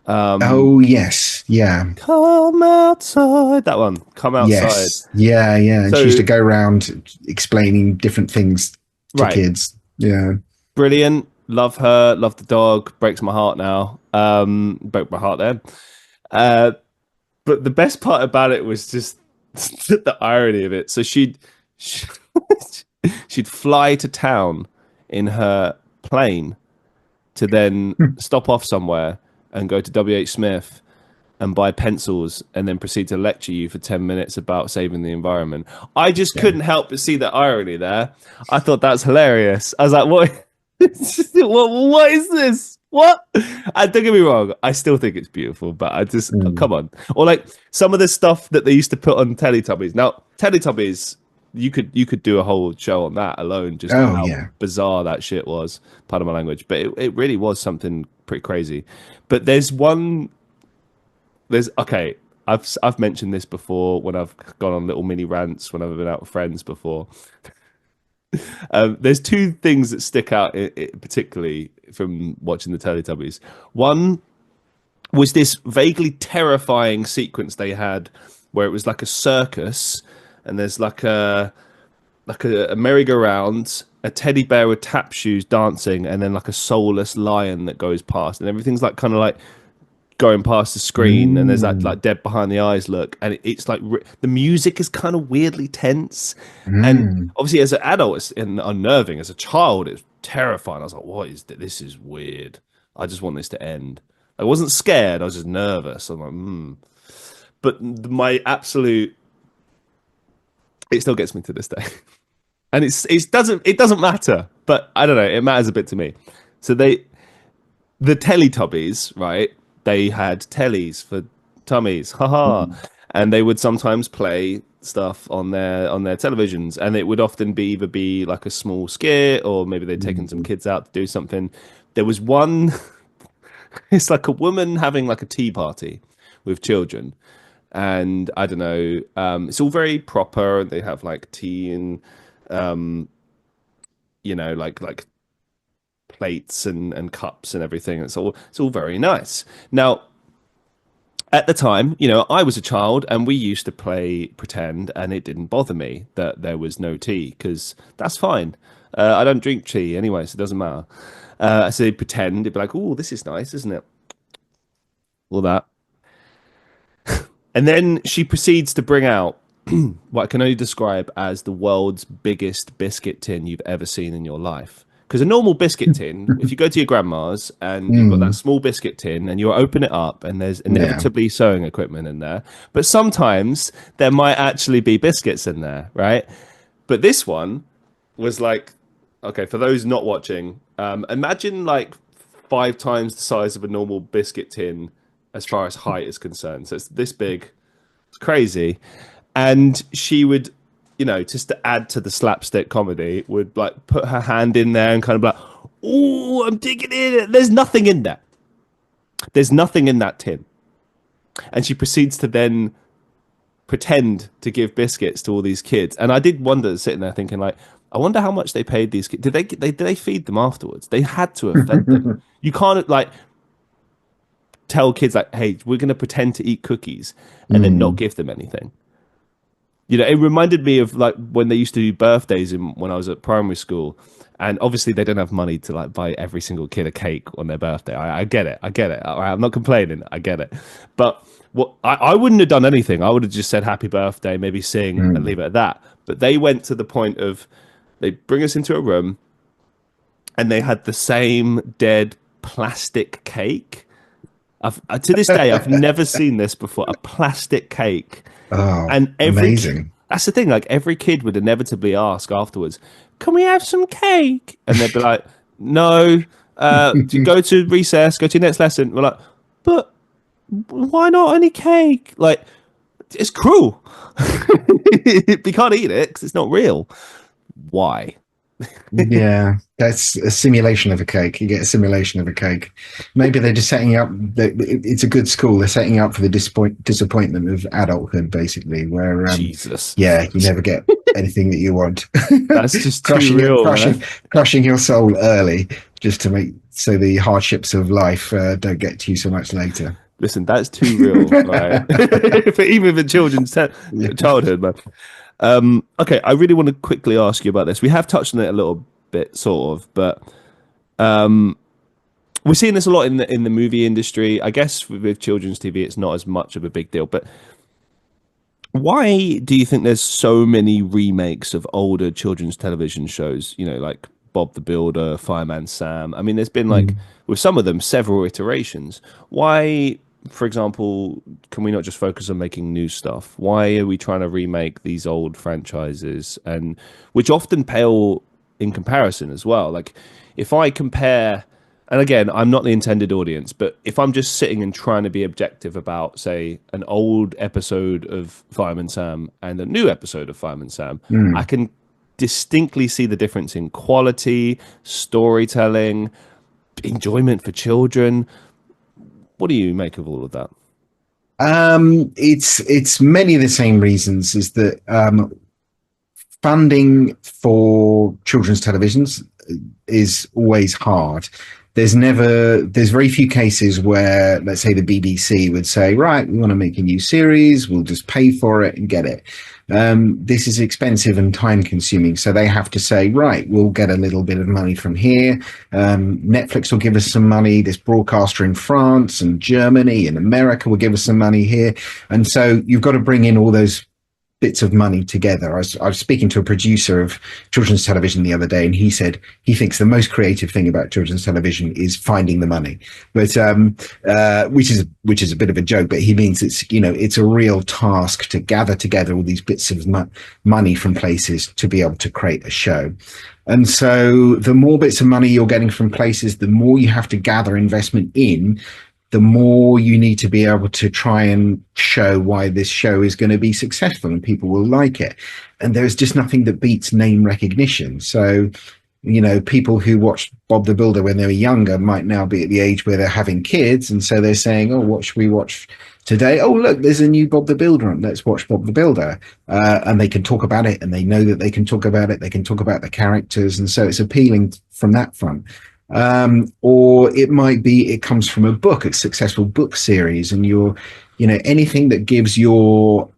Oh, yes. Yeah. Come outside. That one. Come outside. Yes. Yeah. Yeah. And she used So to go around explaining different things to right. kids. Yeah. Brilliant. Love her. Love the dog. Breaks my heart now. Broke my heart then. Uh, but the best part about it was just the irony of it. So she, she'd fly to town in her plane to then stop off somewhere and go to WH Smith and buy pencils and then proceed to lecture you for 10 minutes about saving the environment. I just Yeah. couldn't help but see the irony there. I thought that's hilarious. I was like, what? What is this? What? And don't get me wrong, I still think it's beautiful, but I just, Mm. come on. Or like some of the stuff that they used to put on Teletubbies. Now, Teletubbies, you could do a whole show on that alone, just Oh, how yeah. bizarre that shit was. Pardon my language, but it really was something pretty crazy. But there's okay. I've mentioned this before when I've gone on little mini rants when I've been out with friends before. There's two things that stick out particularly from watching the Teletubbies. One was this vaguely terrifying sequence they had where it was like a circus and there's like a merry-go-round, a teddy bear with tap shoes dancing, and then like a soulless lion that goes past, and everything's like kind of like going past the screen, and there's that Mm. like dead behind the eyes look, and it's like the music is kind of weirdly tense, and Mm. obviously as an adult it's unnerving. As a child, it's terrifying. I was like, "What is this? This is weird. I just want this to end." I wasn't scared. I was just nervous. I'm like, hmm. But my absolute, it still gets me to this day. And it doesn't matter, but I don't know, it matters a bit to me. So the Teletubbies, right? They had tellies for tummies, haha, Mm. and they would sometimes play stuff on their televisions, and it would often be like a small skit, or maybe they'd taken some Mm. kids out to do something. There was one, it's like a woman having like a tea party with children, and I don't know, it's all very proper. They have like tea and like plates and cups and everything. It's all very nice. Now, at the time, I was a child and we used to play pretend, and it didn't bother me that there was no tea because that's fine. I don't drink tea anyway, so it doesn't matter. So they'd pretend, it'd be like, "Oh, this is nice, isn't it?" All that. And then she proceeds to bring out what I can only describe as the world's biggest biscuit tin you've ever seen in your life. Because a normal biscuit tin, if you go to your grandma's and you've got that Mm. small biscuit tin and you open it up and there's Yeah. inevitably sewing equipment in there, but sometimes there might actually be biscuits in there, right? But this one was like, okay, for those not watching, imagine like 5 times the size of a normal biscuit tin as far as height is concerned. So it's this big, it's crazy. And she would, just to add to the slapstick comedy, would like put her hand in there and kind of like, "Oh, I'm digging in. There's nothing in there. There's nothing in that tin." And she proceeds to then pretend to give biscuits to all these kids. And I did wonder, sitting there thinking, like, I wonder how much they paid these kids. Did they feed them afterwards? They had to have fed them. You can't like tell kids like, "Hey, we're going to pretend to eat cookies," and then not Mm. give them anything. It reminded me of like when they used to do birthdays when I was at primary school, and obviously they don't have money to like buy every single kid a cake on their birthday. I get it, I get it. I'm not complaining, I get it. But what I wouldn't have done anything. I would have just said happy birthday, maybe sing, and Mm. leave it at that. But they went to the point of they bring us into a room, and they had the same dead plastic cake. To this day, I've never seen this before. A plastic cake. Oh, And amazing. that's the thing, like every kid would inevitably ask afterwards, "Can we have some cake?" And they'd be like, "No, to go to recess, go to your next lesson." We're like, "But why not any cake?" Like, It's cruel. We can't eat it because it's not real. Why? Yeah, that's a simulation of a cake. You get a simulation of a cake. Maybe they're just setting up. It's a good school. They're setting up for the disappointment of adulthood, basically, where Jesus. yeah, you never get anything that you want. That's just too real, man. Crushing your soul early, just to make so the hardships of life don't get to you so much later. Listen, that's too real, right? Even for children's childhood, man. Okay, I really want to quickly ask you about this. We have touched on it a little bit, sort of, but we're seeing this a lot in the movie industry. I guess with children's TV, it's not as much of a big deal. But why do you think there's so many remakes of older children's television shows? You know, like Bob the Builder, Fireman Sam. I mean, there's been like with some of them several iterations. Why? For example, can we not just focus on making new stuff? Why are we trying to remake these old franchises, and which often pale in comparison as well? Like if I compare, and again, I'm not the intended audience, but if I'm just sitting and trying to be objective about, say, an old episode of Fireman Sam and a new episode of Fireman Sam, I can distinctly see the difference in quality, storytelling, enjoyment for children. What do you make of all of that? It's many of the same reasons. Is that funding for children's televisions is always hard. There's very few cases where, let's say, the BBC would say, right, we want to make a new series, we'll just pay for it and get it. This is expensive and time consuming. So they have to say, right, we'll get a little bit of money from here. Netflix will give us some money. This broadcaster in France and Germany and America will give us some money here. And so you've got to bring in all those bits of money together. I was speaking to a producer of children's television the other day, and he said he thinks the most creative thing about children's television is finding the money, but which is a bit of a joke, but he means it's a real task to gather together all these bits of money from places to be able to create a show. And so the more bits of money you're getting from places, the more you have to gather investment in, the more you need to be able to try and show why this show is going to be successful and people will like it. And there's just nothing that beats name recognition. So, people who watched Bob the Builder when they were younger might now be at the age where they're having kids. And so they're saying, oh, what should we watch today? Oh, look, there's a new Bob the Builder on. Let's watch Bob the Builder. And they can talk about it, and they know that they can talk about it. They can talk about the characters. And so it's appealing from that front. Or it might be it comes from a book, a successful book series, and anything that gives your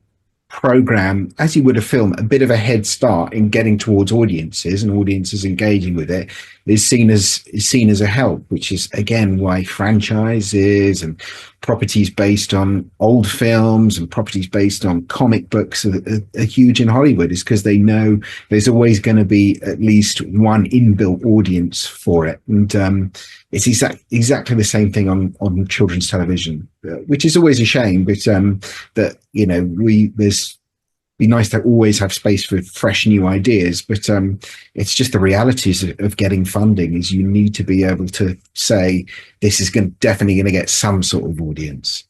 program, as you would a film, a bit of a head start in getting towards audiences and audiences engaging with it is seen as a help, which is again why franchises and properties based on old films and properties based on comic books are huge in Hollywood, is because they know there's always going to be at least one inbuilt audience for it. And it's exactly the same thing on children's television, which is always a shame, but that there's be nice to always have space for fresh new ideas, but it's just the realities of getting funding is you need to be able to say this is definitely going to get some sort of audience.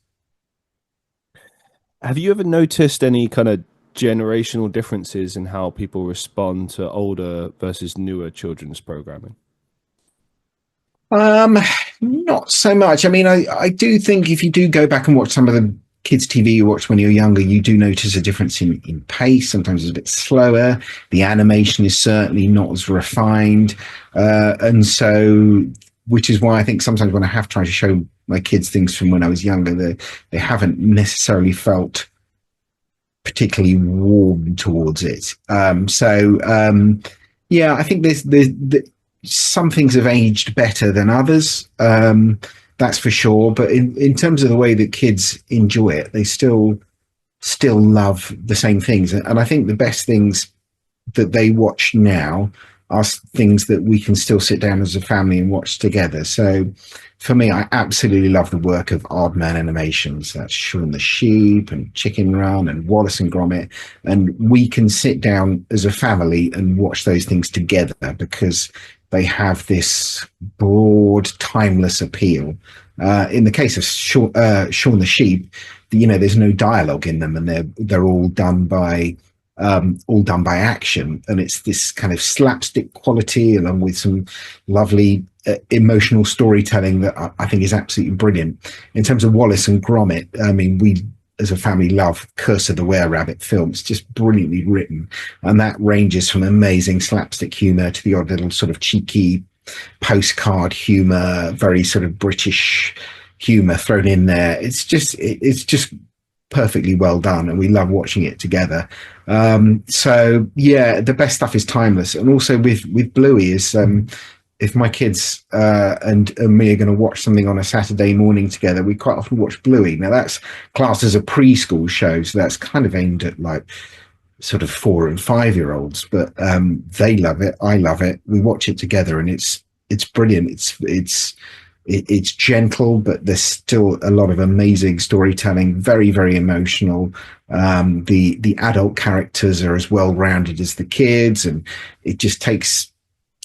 Have you ever noticed any kind of generational differences in how people respond to older versus newer children's programming? Not so much. I mean, I do think if you do go back and watch some of the kids TV you watched when you were younger, you do notice a difference in pace. Sometimes it's a bit slower. The animation is certainly not as refined. And so, which is why I think sometimes when I have tried to show my kids things from when I was younger, they haven't necessarily felt particularly warm towards it. Yeah, I think there's some things have aged better than others. That's for sure. But in terms of the way that kids enjoy it, they still love the same things. And I think the best things that they watch now are things that we can still sit down as a family and watch together. So for me, I absolutely love the work of Aardman Animations. That's Shaun the Sheep and Chicken Run and Wallace and Gromit. And we can sit down as a family and watch those things together because they have this broad, timeless appeal. In the case of Shaun the Sheep, there's no dialogue in them, and they're all done by action, and it's this kind of slapstick quality along with some lovely emotional storytelling that I think is absolutely brilliant. In terms of Wallace and Gromit, I mean, we as a family love Curse of the Were-Rabbit film. It's just brilliantly written, and that ranges from amazing slapstick humor to the odd little sort of cheeky postcard humor, very sort of British humor thrown in there. It's just perfectly well done, and we love watching it together. So yeah, the best stuff is timeless. And also with Bluey is if my kids and me are going to watch something on a Saturday morning together, we quite often watch Bluey. Now that's classed as a preschool show, so that's kind of aimed at like sort of 4 and 5 year olds, but they love it. I love it. We watch it together, and it's brilliant. It's gentle, but there's still a lot of amazing storytelling. Very, very emotional. The adult characters are as well rounded as the kids, and it just takes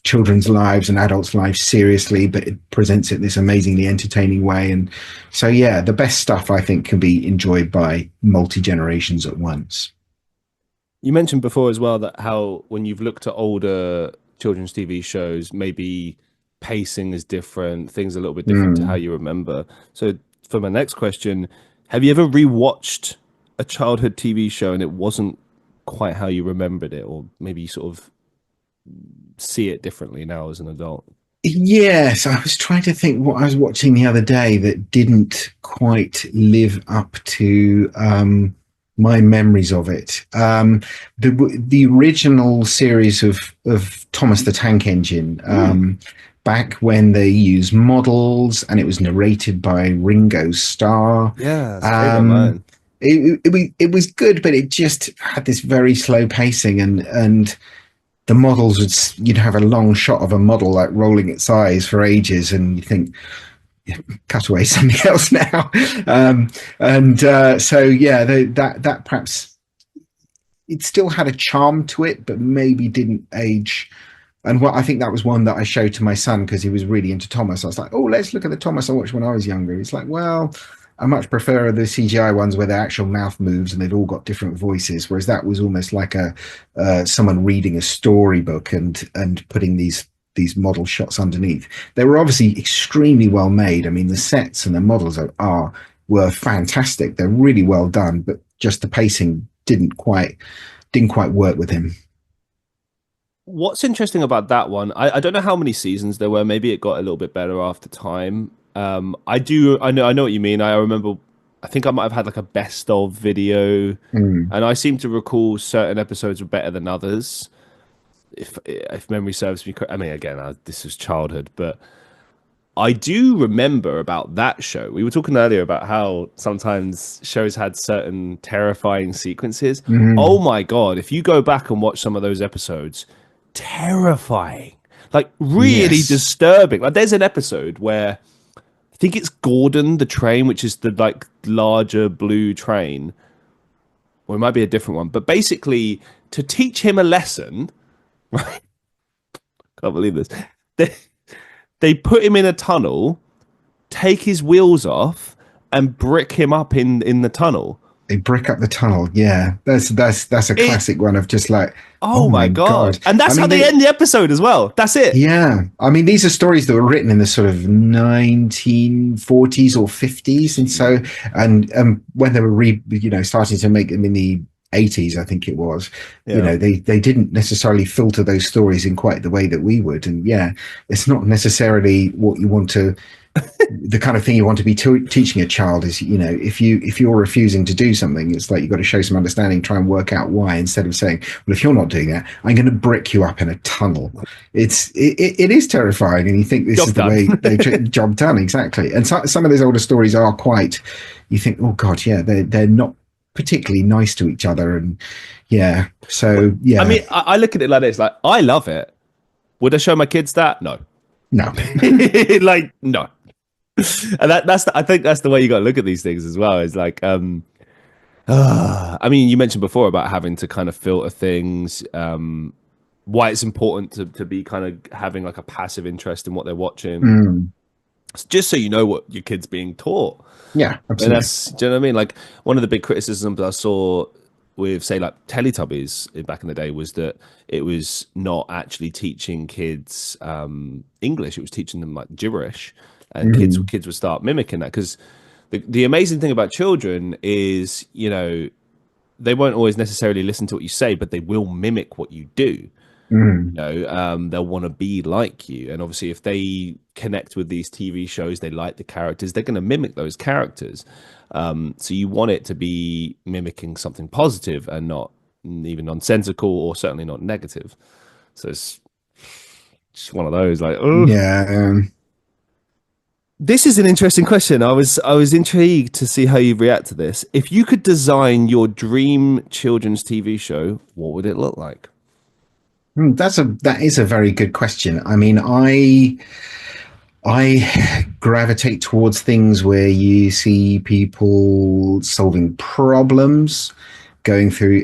children's lives and adults' lives seriously, but it presents it in this amazingly entertaining way. And so, yeah, the best stuff I think can be enjoyed by multi generations at once. You mentioned before as well that how when you've looked at older children's TV shows, maybe pacing is different, things are a little bit different to how you remember. So for my next question, have you ever rewatched a childhood TV show and it wasn't quite how you remembered it, or maybe you sort of see it differently now as an adult? Yes, I was trying to think what I was watching the other day that didn't quite live up to my memories of it. The original series of Thomas the Tank Engine, back when they used models and it was narrated by Ringo Starr. Yeah, that's favorite mine. It was good, but it just had this very slow pacing, and the models you'd have a long shot of a model like rolling its eyes for ages, and you think, yeah, cut away something else now. So yeah, that perhaps it still had a charm to it, but maybe didn't age. And I think that was one that I showed to my son because he was really into Thomas. I was like, oh, let's look at the Thomas I watched when I was younger. He's like, well, I much prefer the CGI ones where the actual mouth moves and they've all got different voices, whereas that was almost like someone reading a storybook and putting these model shots underneath. They were obviously extremely well made. I mean, the sets and the models were fantastic. They're really well done, but just the pacing didn't quite work with him. What's interesting about that one, I don't know how many seasons there were. Maybe it got a little bit better after time. I know what you mean. I remember, I think I might have had like a best of video, and I seem to recall certain episodes were better than others. If memory serves me correct. I mean, again, this is childhood, but I do remember about that show. We were talking earlier about how sometimes shows had certain terrifying sequences. Oh my God, if you go back and watch some of those episodes, terrifying, like really disturbing. Like there's an episode where I think it's Gordon the train, which is the like larger blue train, or it might be a different one, but basically to teach him a lesson, right? Can't believe this. They put him in a tunnel, take his wheels off, and brick him up in the tunnel. They brick up the tunnel. Yeah, that's a classic one of just like, oh my God. And that's how they end the episode as well. That's it. Yeah. I mean, these are stories that were written in the sort of 1940s or 50s. And so, and when they were starting to make them in the 80s, I think it was, they didn't necessarily filter those stories in quite the way that we would. And yeah, it's not necessarily what you want to, the kind of thing you want to be teaching a child is, if you're refusing to do something, it's like you've got to show some understanding, try and work out why, instead of saying, well, if you're not doing that, I'm going to brick you up in a tunnel. It is terrifying, and you think this is the way they job done. Exactly. And some of those older stories are quite, you think, oh God, yeah, they're not particularly nice to each other. And yeah, so yeah. I mean, I look at it like this, like, I love it. Would I show my kids that? No. Like, no. And I think that's the way you got to look at these things as well. Is like, I mean, you mentioned before about having to kind of filter things, why it's important to be kind of having like a passive interest in what they're watching. just so you know what your kid's being taught. Yeah, And absolutely. that's, do you know what I mean? Like one of the big criticisms I saw with, say, like Teletubbies back in the day was that it was not actually teaching kids English; it was teaching them like gibberish, and Mhm. kids would start mimicking that. Because the amazing thing about children is, you know, they won't always necessarily listen to what you say, but they will mimic what you do. You Mhm. know, they'll want to be like you, and obviously if they connect with these TV shows, they like the characters, they're going to mimic those characters. So you want it to be mimicking something positive and not even nonsensical, or certainly not negative. So it's just one of those, like, oh. Yeah. This is an interesting question. I was intrigued to see how you react to this. If you could design your dream children's TV show, what would it look like? That is a very good question. I mean, I gravitate towards things where you see people solving problems, going through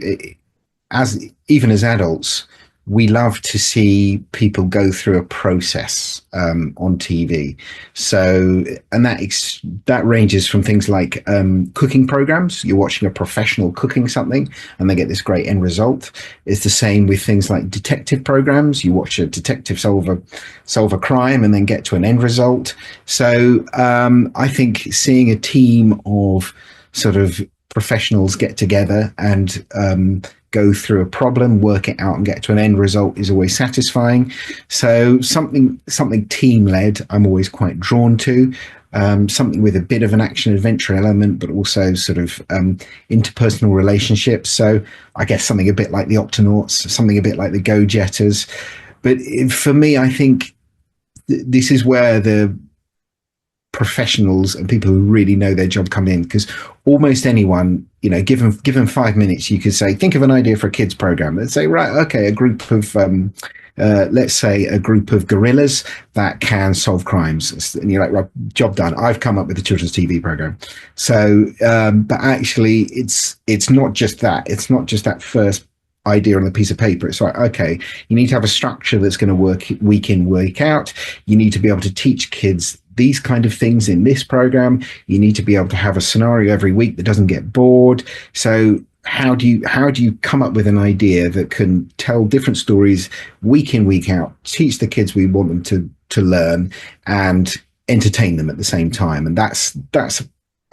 as even as adults, we love to see people go through a process on TV. So, and that ranges from things like cooking programs. You're watching a professional cooking something, and they get this great end result. It's the same with things like detective programs. You watch a detective solve a crime and then get to an end result. So, I think seeing a team of sort of professionals get together and go through a problem, work it out, and get to an end result is always satisfying. So something team led, I'm always quite drawn to. Something with a bit of an action adventure element, but also sort of interpersonal relationships. So I guess something a bit like the Octonauts, something a bit like the Go Jetters. But for me, I think this is where the professionals and people who really know their job come in, because almost anyone, you know, given 5 minutes, you could say, think of an idea for a kids program. Let's say, right, okay, a group of let's say a group of gorillas that can solve crimes, and you're like, right, job done, I've come up with a children's TV program. So but actually it's not just that, it's not just that first idea on a piece of paper. It's like, okay, you need to have a structure that's going to work week in, week out. You need to be able to teach kids these kind of things in this program. You need to be able to have a scenario every week that doesn't get bored. So how do you come up with an idea that can tell different stories week in, week out, teach the kids we want them to learn, and entertain them at the same time? And that's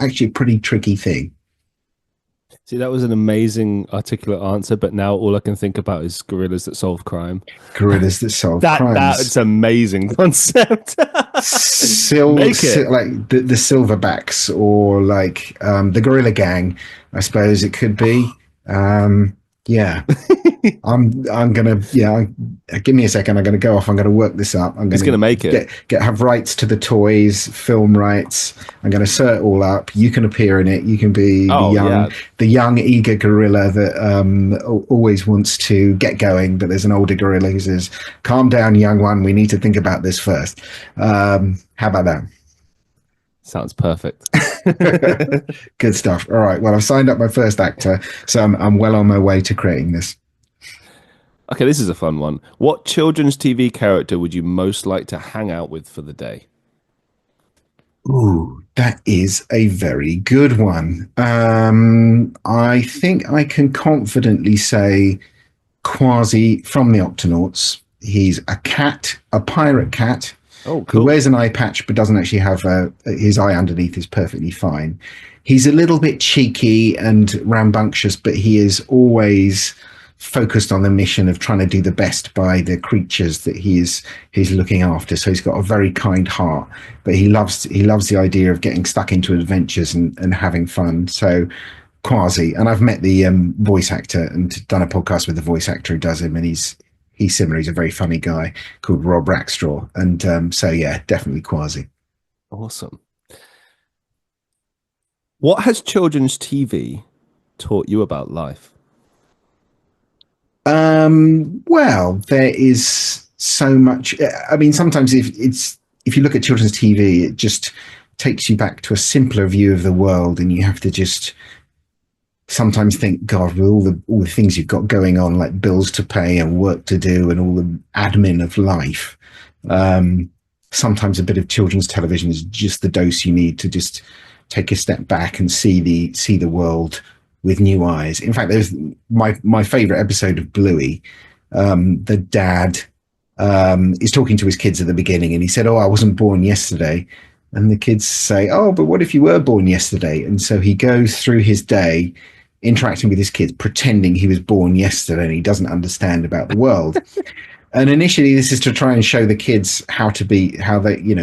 actually a pretty tricky thing. See, that was an amazing, articulate answer, but now all I can think about is gorillas that solve crime. Gorillas that solve That's crimes. amazing concept. Make it. Like the silverbacks, or like the gorilla gang, I suppose it could be. Yeah, I'm gonna, yeah, give me a second, I'm gonna go off, I'm gonna work this up, I'm He's gonna gonna make it. get have rights to the toys, film rights, I'm gonna set it all up, you can appear in it, you can be Oh yeah, the young eager gorilla that always wants to get going, but there's an older gorilla who says, calm down young one, we need to think about this first. How about that? sounds perfect. Good stuff. All right, well, I've signed up my first actor, so I'm well on my way to creating this. Okay, this is a fun one. What children's TV character would you most like to hang out with for the day? Ooh, that is a very good one. I think I can confidently say Quasi from the Octonauts. He's a cat, a pirate cat, Oh, who cool. wears an eye patch but doesn't actually have his eye underneath is perfectly fine. He's a little bit cheeky and rambunctious, but he is always focused on the mission of trying to do the best by the creatures that he's looking after. So he's got a very kind heart, but he loves the idea of getting stuck into adventures and having fun. So Quasi, and I've met the voice actor and done a podcast with the voice actor who does him, and he's similar. He's a very funny guy called Rob Rackstraw, and so yeah, definitely Quasi. Awesome. What has children's TV taught you about life? Well, there is so much. I mean, sometimes if you look at children's TV, it just takes you back to a simpler view of the world, and you have to just sometimes think, God, with all the things you've got going on, like bills to pay and work to do, and all the admin of life. Um, sometimes a bit of children's television is just the dose you need to just take a step back and see the world with new eyes. In fact, there's my favorite episode of Bluey. The dad is talking to his kids at the beginning, and he said, "Oh, I wasn't born yesterday." And the kids say, "Oh, but what if you were born yesterday?" And so he goes through his day interacting with his kids, pretending he was born yesterday and he doesn't understand about the world. And initially, this is to try and show the kids how they,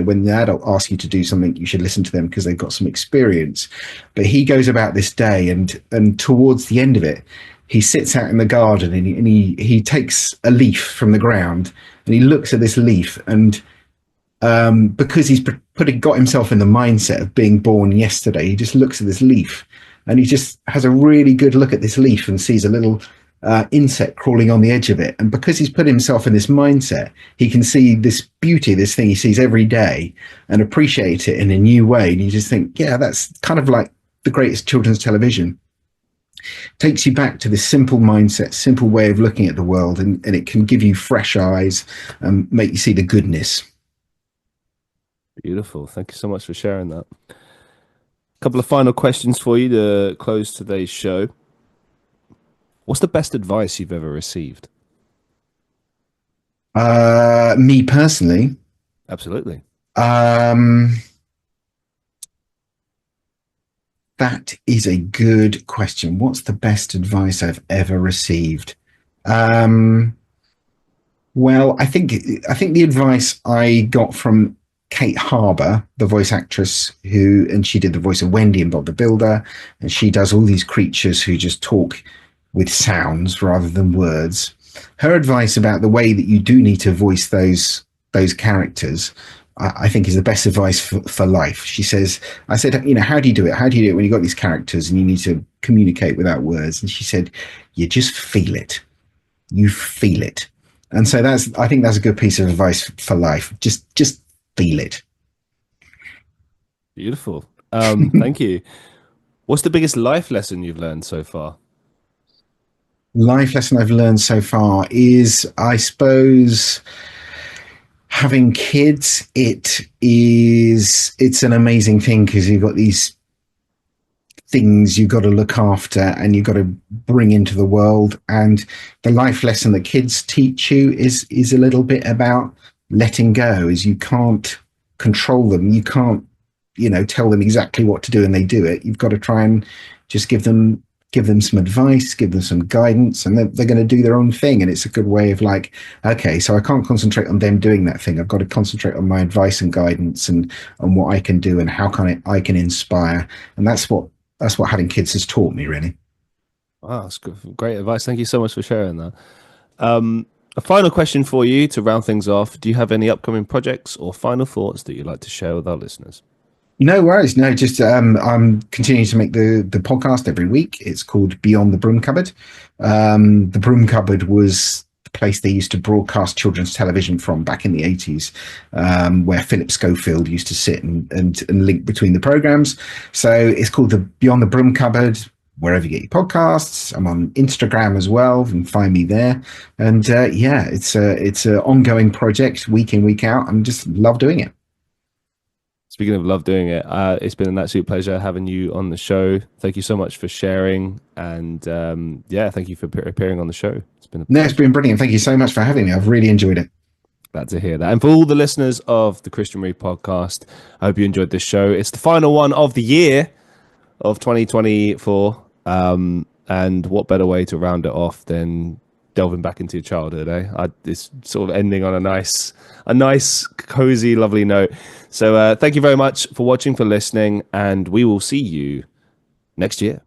when the adult asks you to do something, you should listen to them because they've got some experience. But he goes about this day, and towards the end of it, he sits out in the garden and he takes a leaf from the ground and he looks at this leaf, and because he's got himself in the mindset of being born yesterday, he just looks at this leaf and he just has a really good look at this leaf and sees a little insect crawling on the edge of it. And because he's put himself in this mindset, he can see this beauty, this thing he sees every day, and appreciate it in a new way. And you just think, yeah, that's kind of like the greatest children's television. Takes you back to this simple mindset, simple way of looking at the world, and it can give you fresh eyes and make you see the goodness. Beautiful. Thank you so much for sharing that. A couple of final questions for you to close today's show. What's the best advice you've ever received? Me personally? Absolutely. That is a good question. What's the best advice I've ever received? Well, I think the advice I got from Kate Harbour, the voice actress and she did the voice of Wendy and Bob the Builder, and she does all these creatures who just talk with sounds rather than words. Her advice about the way that you do need to voice those characters, I think, is the best advice for life. I said, how do you do it? How do you do it when you've got these characters and you need to communicate without words? And she said, you just feel it. You feel it. And so I think that's a good piece of advice for life. Just feel it. Beautiful. Thank you. What's the biggest life lesson you've learned so far? Life lesson I've learned so far is, I suppose, having kids. It's an amazing thing because you've got these things you've got to look after and you've got to bring into the world. And the life lesson that kids teach you is a little bit about letting go. Is you can't control them. You can't, tell them exactly what to do and they do it. You've got to try and just give them some advice, give them some guidance, and they're going to do their own thing. And it's a good way of like, okay, so I can't concentrate on them doing that thing. I've got to concentrate on my advice and guidance and on what I can do and how I can inspire. And that's what having kids has taught me, really. Wow, that's great advice. Thank you so much for sharing that. A final question for you to round things off. Do you have any upcoming projects or final thoughts that you'd like to share with our listeners? No worries. No, just I'm continuing to make the podcast every week. It's called Beyond the Broom Cupboard. The Broom Cupboard was the place they used to broadcast children's television from back in the 80s, where Philip Schofield used to sit and link between the programs. So it's called the Beyond the Broom Cupboard, wherever you get your podcasts. I'm on Instagram as well. You can find me there. And it's an ongoing project, week in, week out. I just love doing it. Speaking of love doing it, it's been an absolute pleasure having you on the show. Thank you so much for sharing, and thank you for appearing on the show. It's been brilliant. Thank you so much for having me. I've really enjoyed it. Glad to hear that. And for all the listeners of the Christian Reeve Podcast, I hope you enjoyed this show. It's the final one of the year of 2024, and what better way to round it off than delving back into your childhood, eh? It's sort of ending on a nice, cozy, lovely note. So thank you very much for watching, for listening, and we will see you next year.